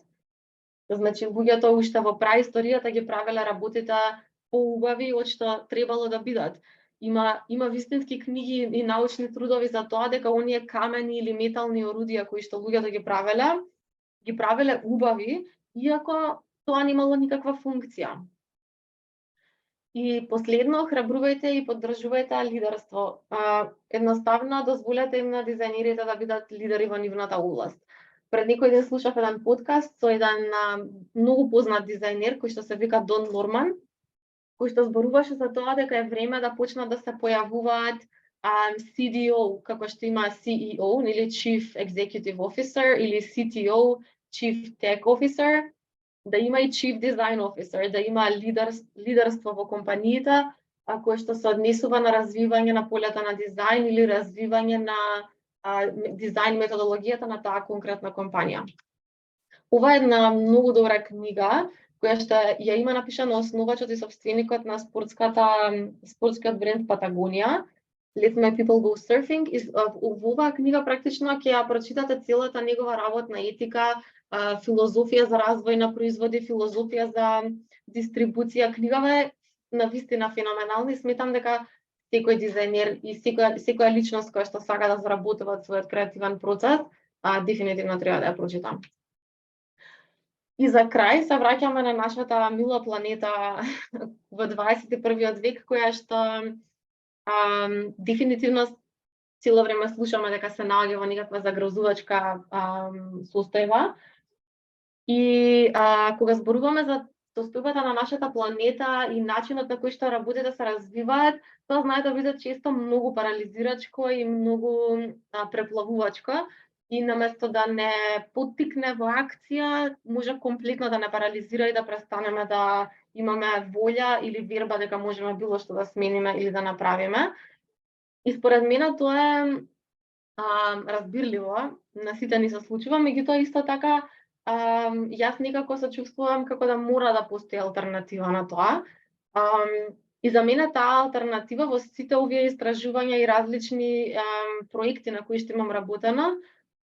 Значи, луѓето уште во праисторијата ги правеле работите поубави од што требало да бидат. Има вистински книги и научни трудови за тоа дека оние камени или метални орудија кои што луѓето ги правеле убави, иако тоа немало никаква функција. И последно, храбрувајте и поддржувајте лидерство. Едноставно дозволете им на дизајнерите да бидат лидери во нивната област. Пред некој ден слушав еден подкаст со еден многу познат дизајнер кој што се вика Дон Норман, кој што зборуваше за тоа дека е време да почнат да се појавуваат CDO, како што има CEO, или Chief Executive Officer, или CTO, Chief Tech Officer, да има и Chief Design Officer, да има лидерство во компаниите, кое што се однесува на развивање на полето на дизајн или развивање на дизајн методологијата на таа конкретна компанија. Ова е една многу добра книга, која што ја има напишано основачот и собственикот на спортскиот бренд Патагонија, Let My People Go Surfing. Во оваа книга практично ќе ја прочитате целата негова работна етика, филозофија за развој на производи, филозофија за дистрибуција. Книгава е навистина феноменална и сметам дека секој дизајнер и секоја личност која што сака да заработува од својот креативен процес, дефинитивно треба да ја прочита. И за крај се враќаме на нашата мила планета во 21 век, која што дефинитивно цело време слушаме дека се наоѓа во некаква загрозувачка состојба. И кога зборуваме за состојбата на нашата планета и начинот на кој што работите се развиваат, тоа знае да биде често многу парализирачко и многу преплавувачко. И наместо да не поттикне во акција, може комплетно да не парализира и да престанеме да имаме волја или верба дека можеме било што да смениме или да направиме. И според мене тоа е разбирливо, на сите ни се случува, меѓутоа исто така јас некако се чувствувам како да мора да постои алтернатива на тоа. И за мене таа алтернатива во сите овие истражувања и различни проекти на кои што имам работено,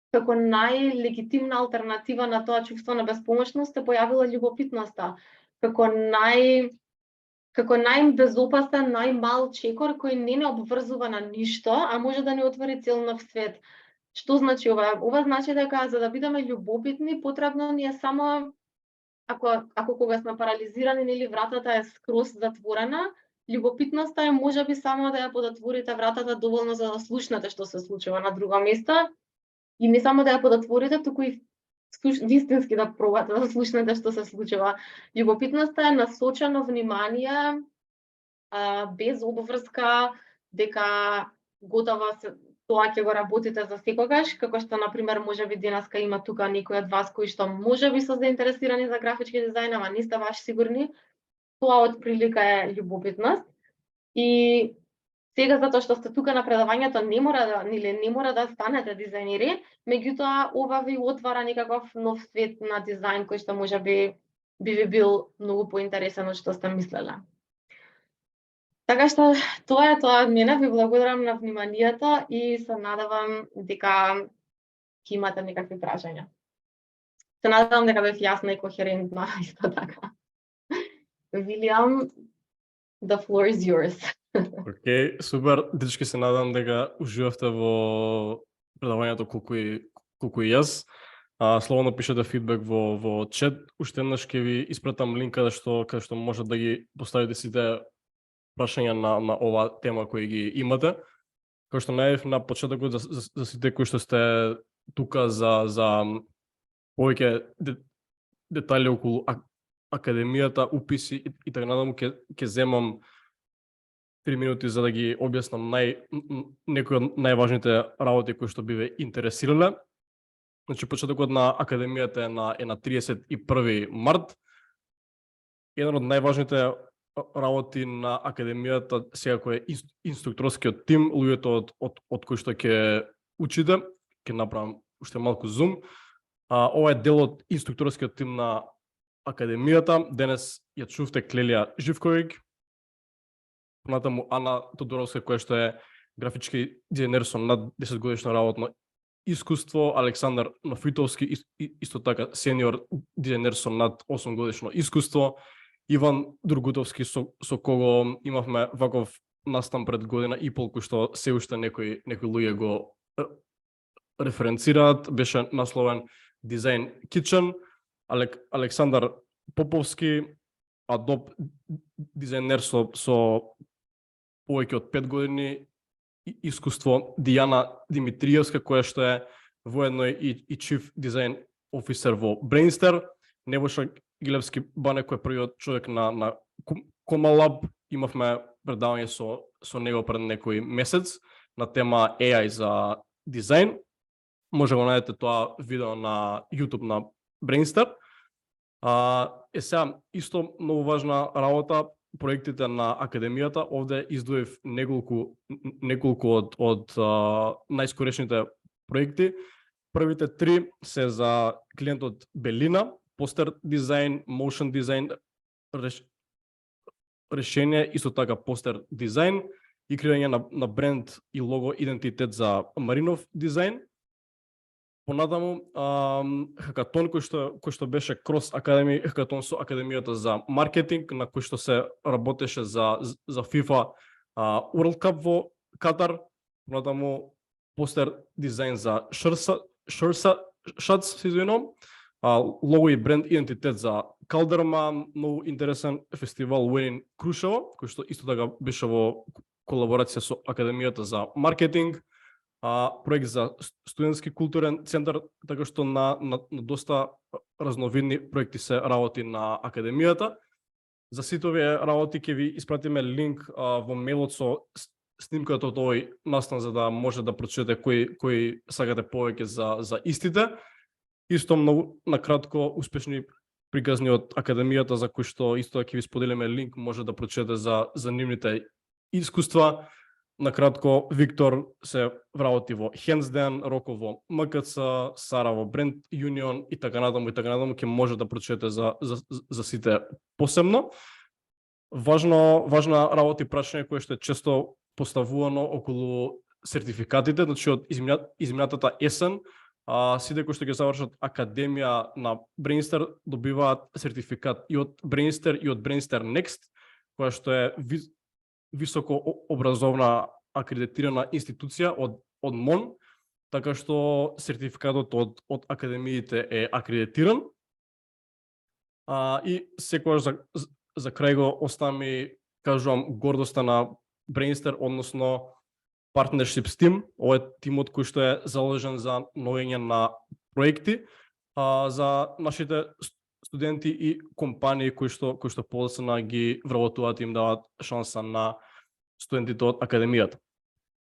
како најлегитимна алтернатива на тоа чувство на беспомошност се појавила љубопитноста. Како како најбезопасен, најмал чекор кој не обврзува на ништо, а може да ни отвори цел нов свет. Што значи ова? Ова значи дека за да бидеме љубопитни, потребно ни е само ако кога сме парализирани, нели вратата е скроз затворена, љубопитноста е можеби само да ја подотворите вратата доволно за да слушнете што се случува на друго место и не само да ја подотворите, туку и вистински да пробате да слушнете што се случува. Љубопитноста е насочено внимание без обврска дека готово тоа ќе го работите за секогаш, како што на пример можеби денеска има тука некој од вас кои што можеби се заинтересирани за графички дизајн, ама не сте баш сигурни. Тоа од прилика е љубопитност. И сега затоа што сте тука на предавањето не мора да станете дизајнери, меѓутоа ова ви отвара некаков нов свет на дизајн кој што можеби би ви бил многу поинтересен од што сте мислеле. Така што тоа е тоа од мене, ви благодарам на вниманието и се надевам дека ќе имате некакви прашања. Се надевам дека бев јасна и кохерентна исто така. Вилијам, the floor is yours. Океј, супер. Дечки, се надам дека уживавте во предавањето колку и јас. Слободно пишете фидбек во чат. Уште еднаш ќе ви испратам линк каде што може да ги поставите сите прашања на ова тема кои ги имате. Како што најавив на почетокот за сите кои што сте тука за повеќе детали околу академијата, уписи и така надаму, ќе земам 3 минути за да ги објаснам некои од најважните работи кои што би ве интересирале. Значи, почетокот на академијата е на 31 март. Еден од најважните работи на академијата секако е инструкторскиот тим, луѓето од кои што ќе учите. Ќе направам уште малку зум. Ова е дел од инструкторскиот тим на академијата. Денес ја чувте Клелија Живковиќ, понатаму Ана Тодоровска, која што е графички дизајнер со над 10 годишно работно искуство, Александар Нофитовски, исто така сениор дизајнер со над 8 годишно искуство, Иван Другутовски, со кого имавме ваков настан пред година и пол, кој што се уште некои луѓе го референцираат, беше насловен Design Kitchen. Александар Поповски, Adobe дизајнер со повеќе од 5 години искуство, Дијана Димитриевска, која што е воедно и Chief Design Officer во Brainster, Небоша Гилевски Бане, кој е првиот човек на Комалаб. Имавме предавање со него пред некој месец на тема AI за дизајн. Може го најдете тоа видео на YouTube на Brainster. Сега исто многу важна работа, проектите на академијата. Овде издвоив неколку од најскорешните проекти. Првите 3 се за клиентот Белина, постер дизајн, motion дизајн, решение, исто така постер дизајн и креање на бренд и лого идентитет за Маринов дизајн. Понатаму хакатон кој што беше Cross Academy хакатон со академијата за маркетинг, на кој што се работеше за FIFA World Cup во Катар. Понатаму постер дизајн за Shots, лого и бренд идентитет за Калдерма, многу интересен фестивал Winning Крушево, кој што исто така беше во колаборација со академијата за маркетинг. Проект за студентски културен центар, така што на доста разновидни проекти се работи на академијата. За сите овие работи ќе ви испратиме линк во мејлот со снимката од овој настан, за да може да прочитате кои сакате повеќе за истите. Исто многу накратко успешни приказни од академијата, за кои што исто ќе ви споделиме линк, може да прочитате за нивните искуства. Накратко, Виктор се вработи во Хендсден, Роко во МКЦ, Сара во Бренд Юнион и така натаму, ќе може да прочитате за сите посебно. Важна работа и прашање кое што е често поставувано околу сертификатите, значи од изминатата есен, сите кои што ќе завршат академија на Brainster добиваат сертификат и од Brainster и од Brainster Next, која што е високо образовна акредитирана институција од МОН, така што сертификатот од академиите е акредитиран. И секогаш за крај го оставам кажувам гордоста на Brainster, односно Partnerships Team. Ова е тимот кој што е заложен за наоѓање на проекти за нашите студенти и компании кои што подоцна ги вработуваат и им даваат шанса на студентите од академијата.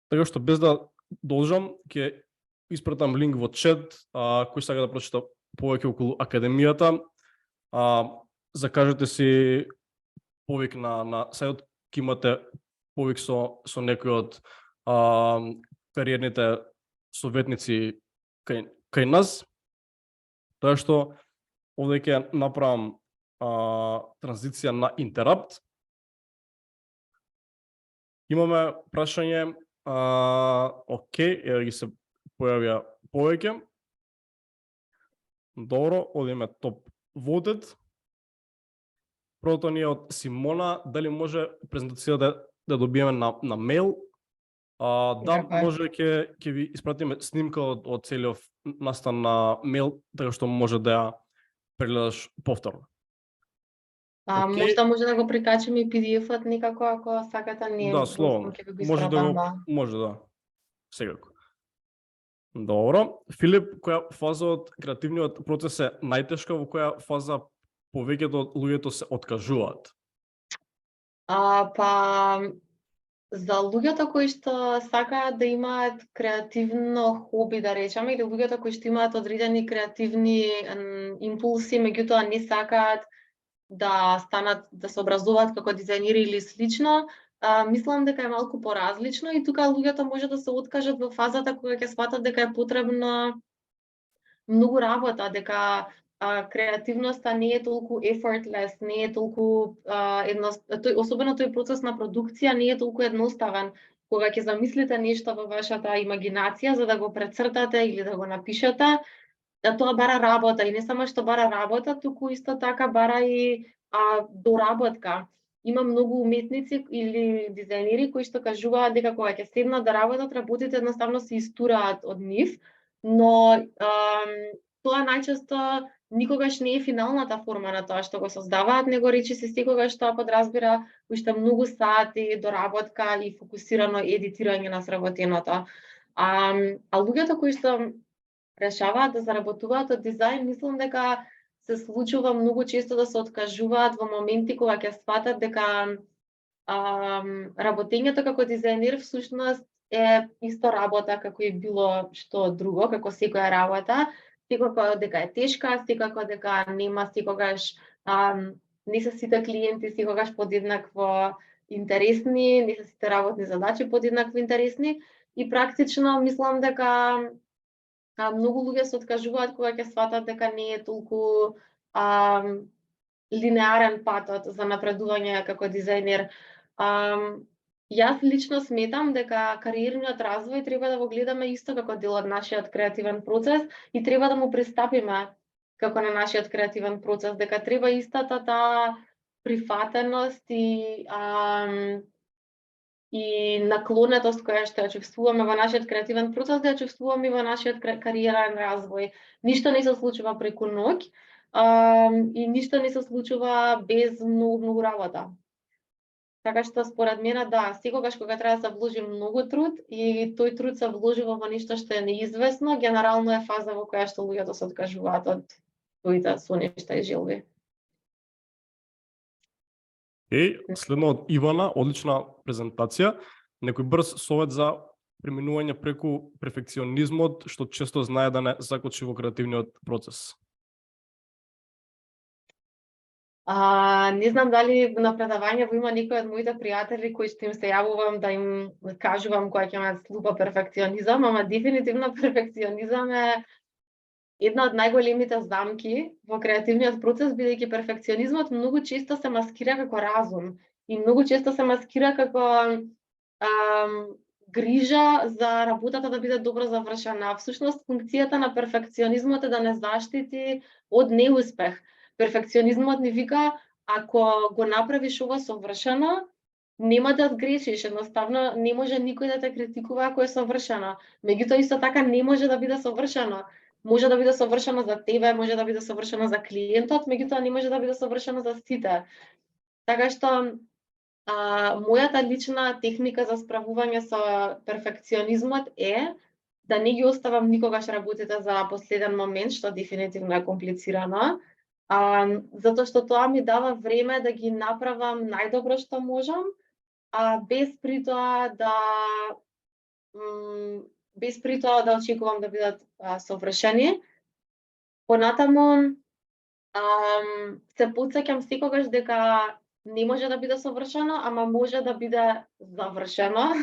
Така што без да должам, ќе испратам линк во чат, кој сака да прочита повеќе околу академијата. Закажете си повик на сајтот, ќе имате повик со некои од кариерните советници кај нас. Тоа што овде ќе направам транзиција на Interrupt. Имаме прашање, окей, еве ги се појавија повеќе. Добро, одиме топ voted. Првото ни е од Симона, дали може презентацијата да добиеме на мејл? Да, може, ќе ви испратиме снимка од целиот настан на мејл, така што може да ја прегледаш повторно. Можда може да го прикачиме и PDF-от некако, ако сакате, не. Да, словно. Може да. Секако. Добро. Филип, која фаза од креативниот процес е најтешка, во која фаза повеќето од луѓето се откажуваат? За луѓето кои што сакаат да имаат креативно хоби, да речеме, или луѓето кои што имаат одредени креативни импулси, меѓутоа не сакаат да станат, да се образуваат како дизајнери или слично, мислам дека е малку поразлично и тука луѓето може да се откажат во фазата кога ќе сватат дека е потребна многу работа, дека креативноста не е толку effortless, не е толку особено тој процес на продукција не е толку едноставен. Кога ќе замислите нешто во вашата имагинација за да го прецртате или да го напишете, тоа бара работа и не само што бара работа, туку исто така бара и доработка. Има многу уметници или дизајнери кои што кажуваат дека кога ќе седнат да работат, работите едноставно се истураат од нив, но тоа најчесто никогаш не е финалната форма на тоа што го создаваат, него речиси секогаш тоа подразбира уште многу сати доработка и фокусирано едитирање на сработеното. Луѓето кои што решаваат да заработуваат од дизајн, мислам дека се случува многу често да се откажуваат во моменти кога ќе сватат дека работењето како дизајнер всушност е исто работа како и било што друго, како секоја работа, секако дека е тешка, секако дека нема секогаш не се сите клиенти секогаш подеднакво интересни, не се сите работни задачи подеднакво интересни и практично мислам дека многу луѓе се откажуваат кога ќе сватат дека не е толку линеарен патот за напредување како дизајнер. Јас лично сметам дека кариерниот развој треба да го гледаме исто како дел од нашиот креативен процес и треба да му пристапиме како на нашиот креативен процес, дека треба истата таа прифатеност и наклонетост која што ја чувствуваме во нашиот креативен процес, да ја чувствуваме во нашиот кариерен развој. Ништо не се случува преку ноќ и ништо не се случува без многу работа. Така што според мене да, секогаш кога треба да се вложи многу труд и тој труд се вложува во нешто што е неизвестно, генерално е фаза во која што луѓето се откажуваат од своите сонешта и желби. Следно од Ивана, одлична презентација. Некој брз совет за преминување преку перфекционизмот, што често знае да не закочи во креативниот процес? Не знам дали на предавањето има некој од моите пријатели кои што им се јавувам да им кажувам кога ќе ме слупа перфекционизам, ама дефинитивно перфекционизам е една од најголемите замки во креативниот процес, бидејќи перфекционизмот многу често се маскира како разум и многу често се маскира како грижа за работата да биде добро завршена. Всушност, функцијата на перфекционизмот е да не заштити од неуспех. Перфекционизмот ни вика, ако го направиш ова совршено, нема да грешиш, едноставно не може никој да те критикува ако е совршено. Меѓутоа исто така не може да биде совршено. Може да биде совршено за тебе, може да биде совршено за клиентот, меѓутоа не може да биде совршено за сите. Така што мојата лична техника за справување со перфекционизмот е да не ги оставам никогаш работите за последен момент, што дефинитивно е комплицирано. Затоа што тоа ми дава време да ги направам најдобро што можам, без при тоа да очекувам да бидат совршени. Понатаму се потсеќам секогаш дека не може да биде совршено, ама може да биде завршено.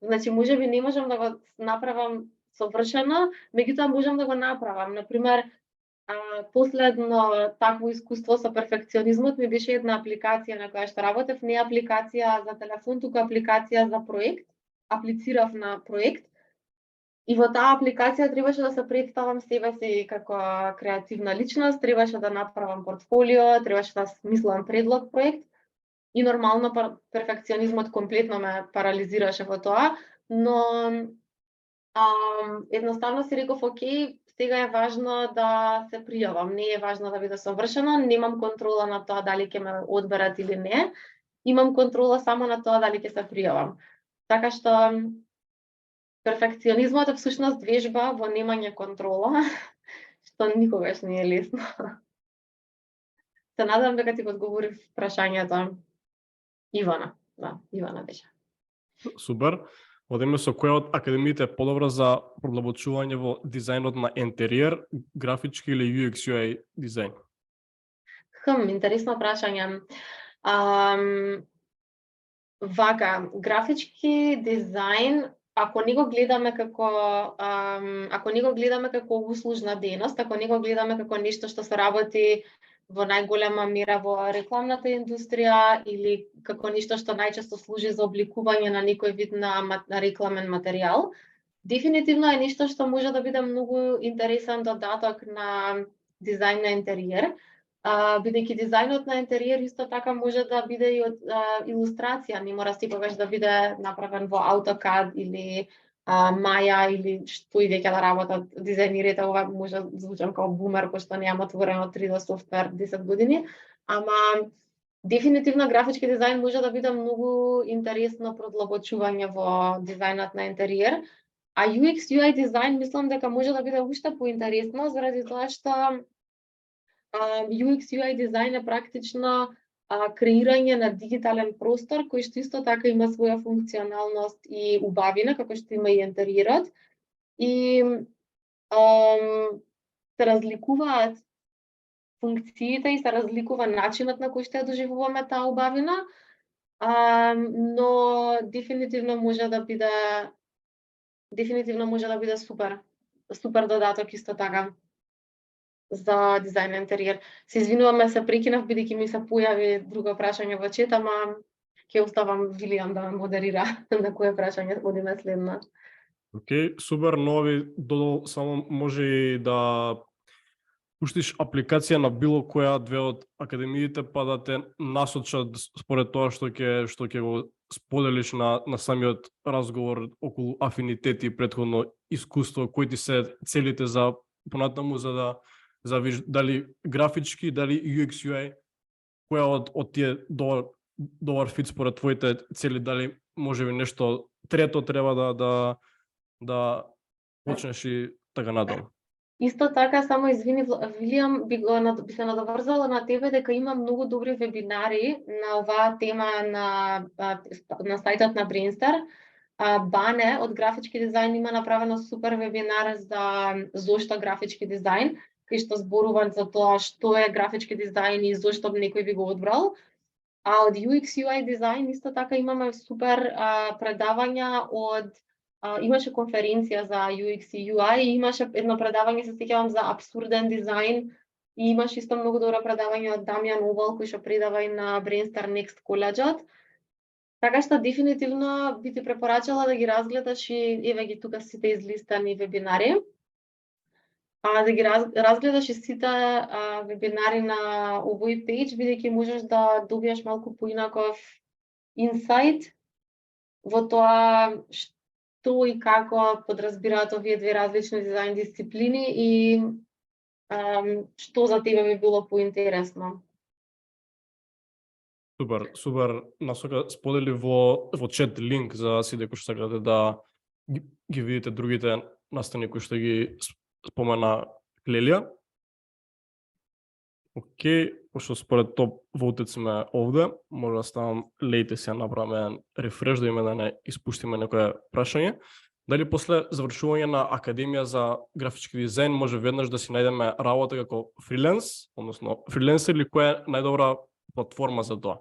Значи, можеби не можам да го направам совршено, меѓутоа можам да го направам. Например, последно такво искуство со перфекционизмот ми беше една апликација на која што работев, не апликација за телефон, туку апликација за проект. Аплицирав на проект и во таа апликација требаше да се представам себе си како креативна личност, требаше да направам портфолио, требаше да смислам предлог проект и нормално перфекционизмот комплетно ме парализираше во тоа, но едноставно си реков, окей, сега е важно да се пријавам, не е важно да биде совршено, немам контрола на тоа дали ќе ме одберат или не, имам контрола само на тоа дали ќе се пријавам. Така што перфекционизмот е всушност вежба во немање контрола, што никогаш не е лесно. Се надам дека ти го одговорив прашањето. Ивана, да, Ивана беше. Супер. Одиме со која од академиите е подобра за продлабочување во дизајнот на интериер, графички или UX UI дизајн? Интересно прашање. Вака, графички дизајн, ако не го гледаме како услужна дејност, ако не го гледаме како нешто што се работи во најголема мера во рекламната индустрија или како нешто што најчесто служи за обликување на некој вид на рекламен материјал, дефинитивно е нешто што може да биде многу интересен додаток на дизајн на интериер, бидејќи дизајнот на интериер исто така може да биде и од илустрација, не мора секогаш да биде направен во AutoCAD или Maya или што и веќе да работат дизајнерите. Ова може да звучам како бумер, кој што немам отворено 3D софтвер 10 години, ама дефинитивно графички дизајн може да биде многу интересно продлабочување во дизајнот на интериер, а UX UI дизајн мислам дека може да биде уште поинтересно заради тоа што UX UI дизајн е практично креирање на дигитален простор кој што исто така има своја функционалност и убавина, како што има и интериерот. И се разликуваат функциите и се разликува начинот на кој што ја доживуваме таа убавина, но дефинитивно може да биде супер додаток исто така за дизајн на интериер. Се извинуваме, се прекинав бидејќи ми се појави друго прашање во чет, ама ќе оставам Вилијам да ме модерира на кое прашање одиме следно. Океј, супер, нови додал само може и да пуштиш апликација на било која две од академиите па да те насочат според тоа што ќе го споделиш на самиот разговор околу афинитети и претходно искуство, кои ти се целите за понатаму за да видиш дали графички, дали UX UI, која од тие добар фит според твоите цели, дали можеби нешто трето треба да почнеш и така надолу. Исто така, само извини, Вилијам, би се надоврзала на тебе дека има многу добри вебинари на оваа тема на сајтот на Brainster. Бане од графички дизајн има направено супер вебинар за зошто графички дизајн, кај што зборува за тоа што е графички дизајн и зошто некој би го одбрал. А од UX UI дизајн исто така имаме супер предавања имаше конференција за UX и UI и имаше едно предавање, се сеќавам, за абсурден дизајн и имаше исто многу добро предавање од Дамјан Овал кој што предава и на Brainster Next коледжот. Така што дефинитивно би ти препорачала да ги разгледаш и еве ги тука сите излистани вебинари. да ги разгледаш и сите вебинари на овој пејдж, бидејќи можеш да добиеш малку поинаков инсайт во тоа што и како подразбираат овие две различни дизајн дисциплини и што за тебе би било поинтересно. Супер, супер насока сподели во чат линк за сите кои што сакате да ги видите другите настани кои што ги спомена Клелија. Океј, пошто според топ воутед сме овде, може да ставам лејте се направиме рефреш да име да не испуштиме некое прашање. Дали после завршување на Академија за графички дизајн може веднаш да си најдеме работа како фриленс, односно фриленсер или која е најдобра платформа за тоа?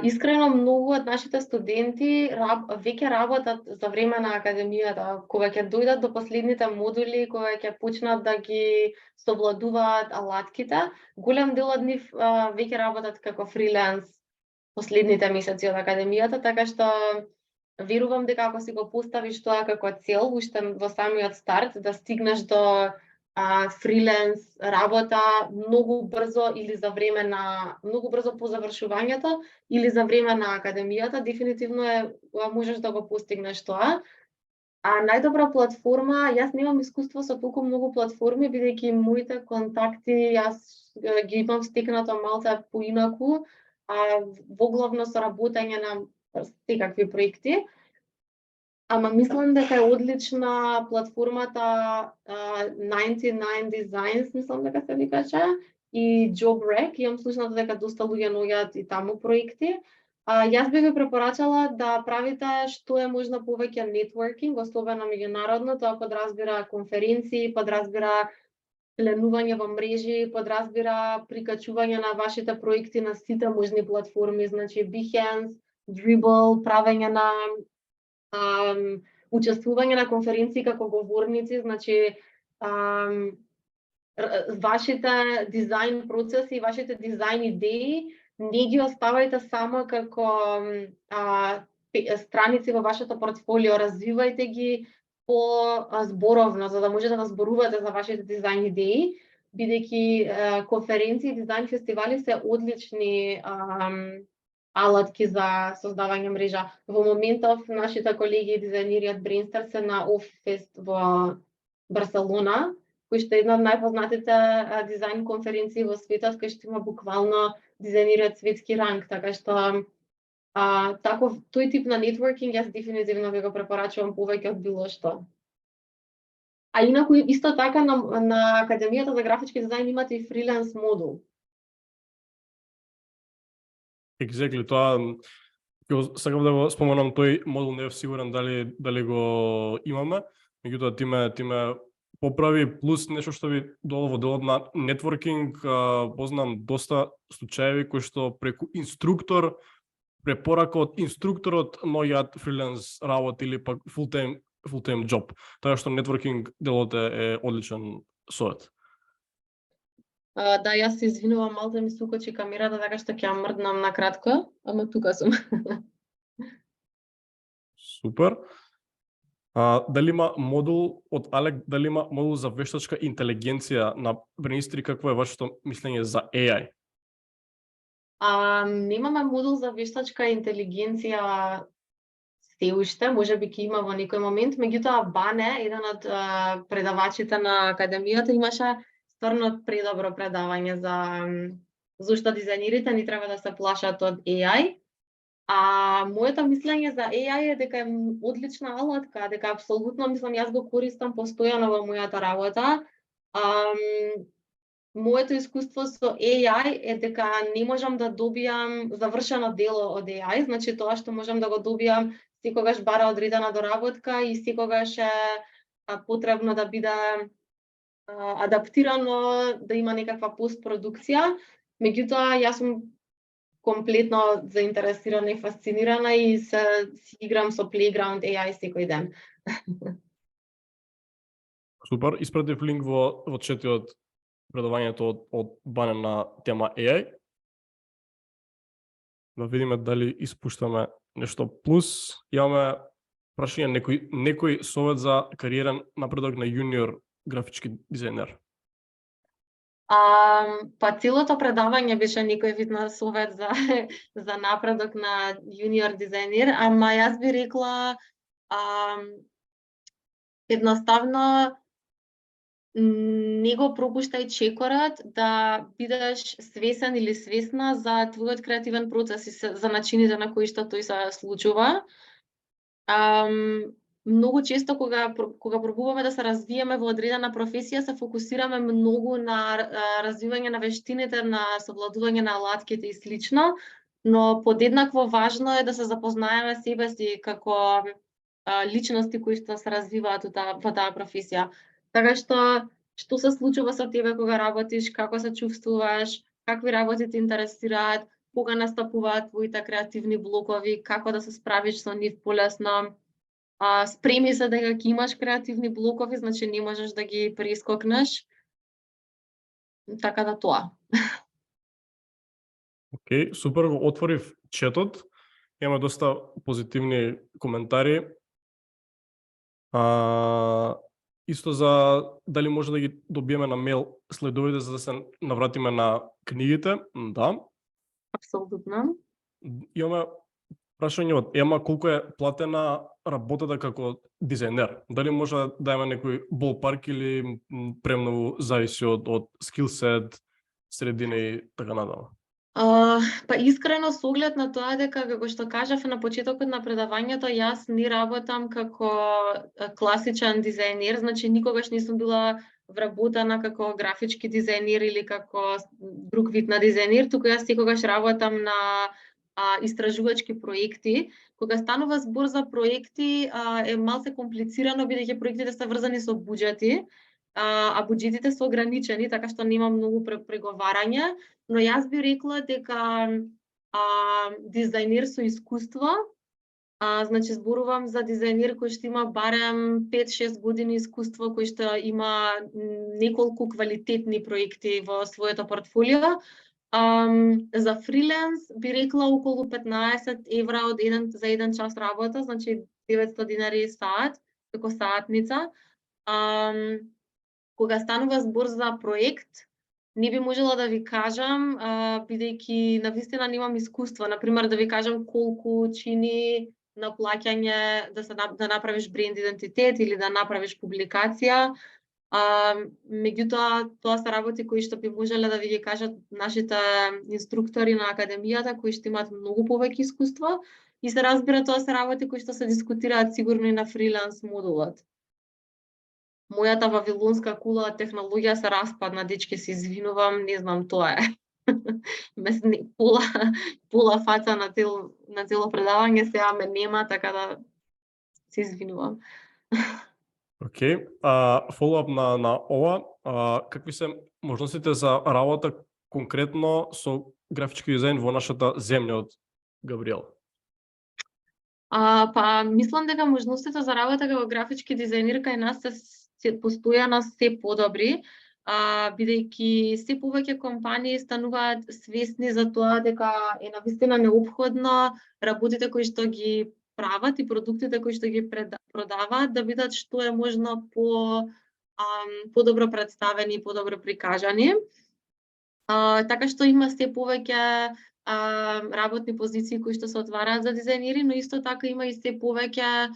Искрено, многу од нашите студенти веќе работат за време на Академијата, кога ќе дојдат до последните модули, кога ќе почнат да ги совладуваат алатките, голем дел од нив веќе работат како фриленс последните месеци од Академијата, така што верувам дека ако си го поставиш тоа како цел уште во самиот старт, да стигнеш до фриленс работа многу брзо или за време на многу брзо по завршувањето или за време на Академијата, дефинитивно можеш да го постигнеш тоа. Најдобра платформа, јас немам искуство со толку многу платформи, бидејќи моите контакти јас ги имам стекнато малце поинаку, воглавно со работење на секакви проекти. Ама мислам дека е одлична платформата 99 Designs, мислам дека се викаше, и JobRec. Имам слушнато дека доста луѓе наоѓаат и таму проекти. Јас би ви препорачала да правите што е можно повеќе нетворкинг, особено меѓународно, тоа подразбира конференции, подразбира членување во мрежи, подразбира прикачување на вашите проекти на сите можни платформи, значи Behance, Dribbble, правење на учествување на конференции како говорници, значи вашите дизајн процеси, вашите дизајн идеи не ги оставајте само како страници во вашето портфолио, развивајте ги по зборовно, за да можете да зборувате за вашите дизајн идеи, бидејќи конференции и дизајн фестивали се одлични алатки за создавање мрежа. Во моментов нашите колеги и дизајнери од Brainstar се на Off-Fest во Барселона, кој што е една од најпознатите дизајн конференции во светот, кој што има буквално дизајнери од светски ранг, така што таков тој тип на нетворкинг јас дефинитивно ви го препорачувам повеќе од било што. Инаку исто така на Академијата за графички дизајн имате и фриленс модул. Exactly, тоа сакам да го споменам, тој модул не е сигурен дали го имаме, меѓутоа тиме поправи, плюс нешто што ви долу во делот на нетворкинг, познам доста случаеви кои што преку инструктор, препорака од инструкторот наоѓаат фриленс работа или пак full-time job. Тоа што нетворкинг делот е одличен совет. Да, јас се извинувам, малце ми сукочи камерата, така што ќе ја мрднам на кратко, ама тука сум. Супер. Дали има модул од Алек, дали има модул за вештачка интелигенција на Brainstar, какво е вашето мислење за AI? Немаме модул за вештачка интелигенција се уште, можеби ќе има во некој момент, меѓутоа Бане, еден од предавачите на Академијата, имаше стварно предобро предавање за зошто дизајнерите не треба да се плашат од AI. Моето мислење за AI е дека е одлична алатка, дека апсолутно мислам јас го користам постојано во мојата работа. Моето искуство со AI е дека не можам да добијам завршено дело од AI, значи тоа што можам да го добијам секогаш бара одредена доработка и секогаш е потребно да биде адаптирано, да има некаква постпродукција. Меѓутоа, јас сум комплетно заинтересирана и фасцинирана и си играм со Playground AI секој ден. Супер, испратив линк во четот предавањето од Бане на тема AI. Да видиме дали испуштаме нешто плюс. Имаме прашање некој совет за кариерен напредок на јуниор графички дизајнер? Па целото предавање беше некој вид на совет за за напредок на јуниор дизајнер, ама јас би рекла едноставно не го пропуштај чекорот да бидеш свесен или свесна за твојот креативен процес и за начините на кои што тој се случува. Многу често кога пробуваме да се развиеме во одредена професија, се фокусираме многу на развивање на вештините, на совладување на алатките и слично, но подеднакво важно е да се запознаеме себе си како личности кои што се развиваат во таа професија. Така што се случува со тебе кога работиш, како се чувствуваш, какви работи те интересираат, кога настапуваат твоите креативни блокови, како да се справиш со нив полесно. Спреми се дека ќе имаш креативни блокови, значи не можеш да ги прескокнеш. Така да тоа. Океј, супер, го отворив четот. Имаме доста позитивни коментари. Исто за дали може да ги добиеме на мејл следовите за да се навратиме на книгите. Да. Апсолутно. Имаме прашање од Ема, колку е платена работата како дизајнер? Дали може да има некој болпарк или премногу зависи од скилсет, средина и така надале? Па искрено со оглед на тоа дека како што кажав на почетокот на предавањето, јас не работам како класичен дизајнер, значи никогаш не сум била вработена како графички дизајнер или како друг вид на дизајнер, туку јас секогаш работам на истражувачки проекти. Кога станува збор за проекти, е малце комплицирано бидејќи проектите се врзани со буџети, а буџетите се ограничени, така што нема многу преговарање, но јас би рекла дека дизајнер со искуство, значи зборувам за дизајнер кој што има барем 5-6 години искуство, кој што има неколку квалитетни проекти во своето портфолио. За фриленс би рекла околу 15 евра за еден час работа, значи 900 динари саат, како саатница. Кога станува збор за проект, не би можела да ви кажам, бидејќи навистина немам искуство. Например, да ви кажам колку чини на плаќање да направиш бренд идентитет или да направиш публикација. Меѓутоа, тоа се работи кои што би можеле да ви ги кажат нашите инструктори на академијата, кои што имаат многу повеќе искуство, и се разбира тоа се работи кои што се дискутираат сигурно и на фриленс модулот. Мојата вавилонска кула технологија се распадна, дечки, се извинувам, не знам, тоа е. Пола фаца на цело предавање сега ме нема, така да се извинувам. Океј, фоллоуап на ова, какви се можностите за работа конкретно со графички дизајн во нашата земја од Габриел? Па мислам дека можностите за работа како графички дизајнер кај нас се постојано се подобри, бидејќи се повеќе компании стануваат свесни за тоа дека е навистина неопходно работите кои што ги прават и продуктите кои што ги продаваат да бидат што е можно подобро представени и подобро прикажани. Така што има се повеќе работни позиции кои што се отвараат за дизајнери, но исто така има и се повеќе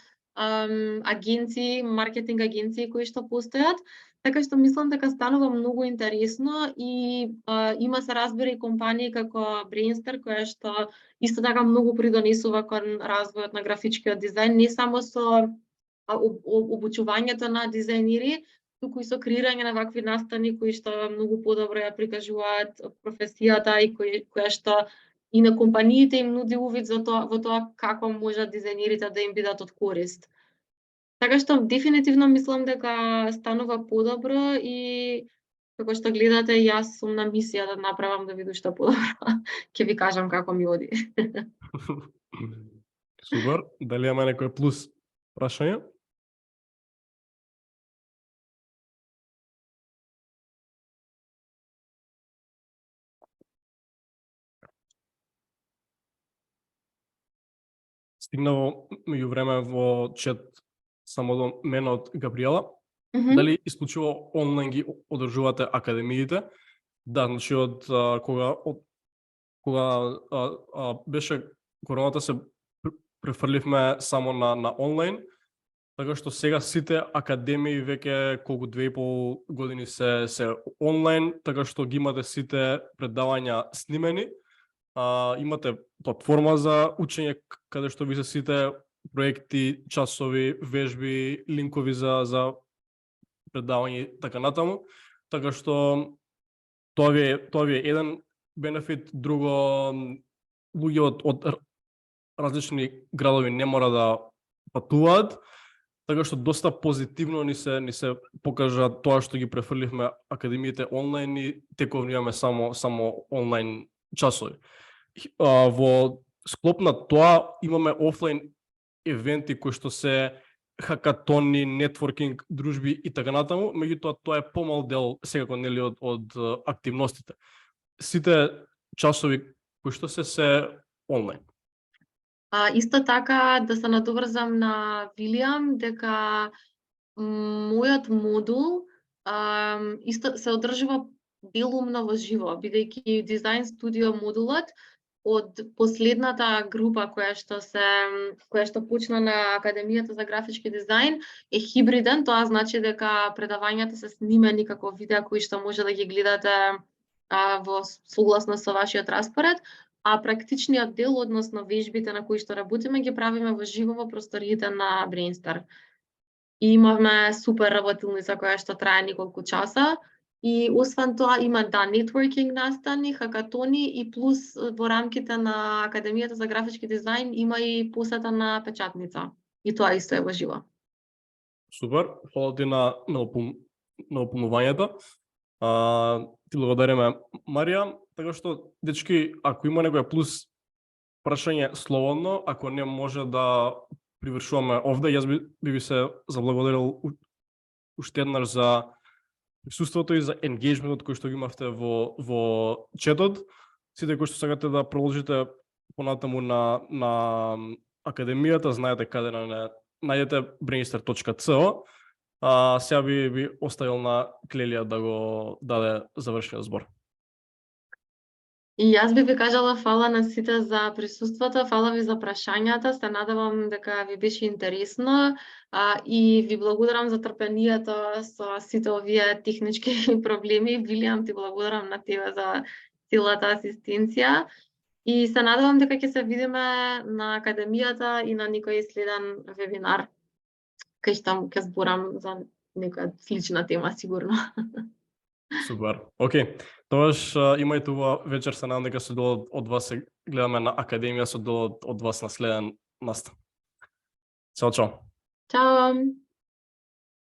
агенции, маркетинг агенции кои што постојат, така што мислам дека станува многу интересно и има се разбира и компании како Brainster која што исто така многу придонесува кон развојот на графичкиот дизајн, не само со обучувањето на дизајнери, туку и со креирање на вакви настани кои што многу подобро ја прикажуваат професијата и која што и на компаниите им нуди увид во тоа како можат дизајнерите да им бидат од корист. Така што дефинитивно мислам дека станува подобро и како што гледате, јас сум на мисија да направам да види што подобро. Ќе ви кажам како ми оди. Супер, дали има некој плюс прашање? Стигна меѓу време во чет само до мене од Габриела. Дали исклучиво онлайн ги одржувате академиите? Да, значи кога беше короната се префрлив само на онлайн, така што сега сите академии веќе колку 2,5 години се онлайн, така што ги имате сите предавања снимени. Имате платформа за учење каде што ви се сите проекти, часови, вежби, линкови за предавање и така натаму. Така што тоа ви е еден бенефит, друго луѓе од различни градови не мора да патуваат, така што доста позитивно ни се покажа тоа што ги префрливме академиите онлайн и теков имаме само онлайн часови. Во склоп на тоа имаме офлайн евенти кои што се хакатони, нетворкинг, дружби и така натаму, меѓутоа тоа е помал дел секако нели од активностите. Сите часови кои што се онлайн. Исто така да се надоврзам на Вилијам дека мојот модул исто се одржува делумно во живо, бидејќи дизајн студио модулот од последната група која што почна на Академијата за графички дизајн е хибриден, тоа значи дека предавањата се снимени како видеа кои што може да ги гледате во согласно со вашиот распоред, а практичниот дел, односно вежбите на кои што работиме, ги правиме во живо во просториите на Brainstar. И имаме супер работилница која што трае неколку часа. И освен тоа има нетворкинг настани, хакатони и плюс во рамките на Академијата за графички дизајн има и посета на печатница. И тоа исто е во живо. Супер, фала ти на опомнувањето. Ти благодариме, Марија. Така што, дечки, ако има некој плюс прашање слободно, ако не може да привршуваме овде, јас би се заблагодарил уште еднаш за присуството и за енгејџментот кој што ги имавте во четот. Сите кои што сакате да продолжите понатаму на академијата, знаете каде најдете brainstar.co. Сега би оставил на Клелија да го даде завршниот збор. И јас би кажала фала на сите за присуството, фала ви за прашањата, се надевам дека ви беше интересно и ви благодарам за трпението со сите овие технички проблеми. Вилијам, ти благодарам на тебе за целата асистенција и се надевам дека ќе се видиме на Академијата и на некој следен вебинар кај што ќе зборам за некоја слична тема сигурно. Супер. Океј. Тогаш имајте убава вечер, се надам дека со дел од вас се гледаме на Академија, со дел од вас на следен настан. Чао, чао. Чао.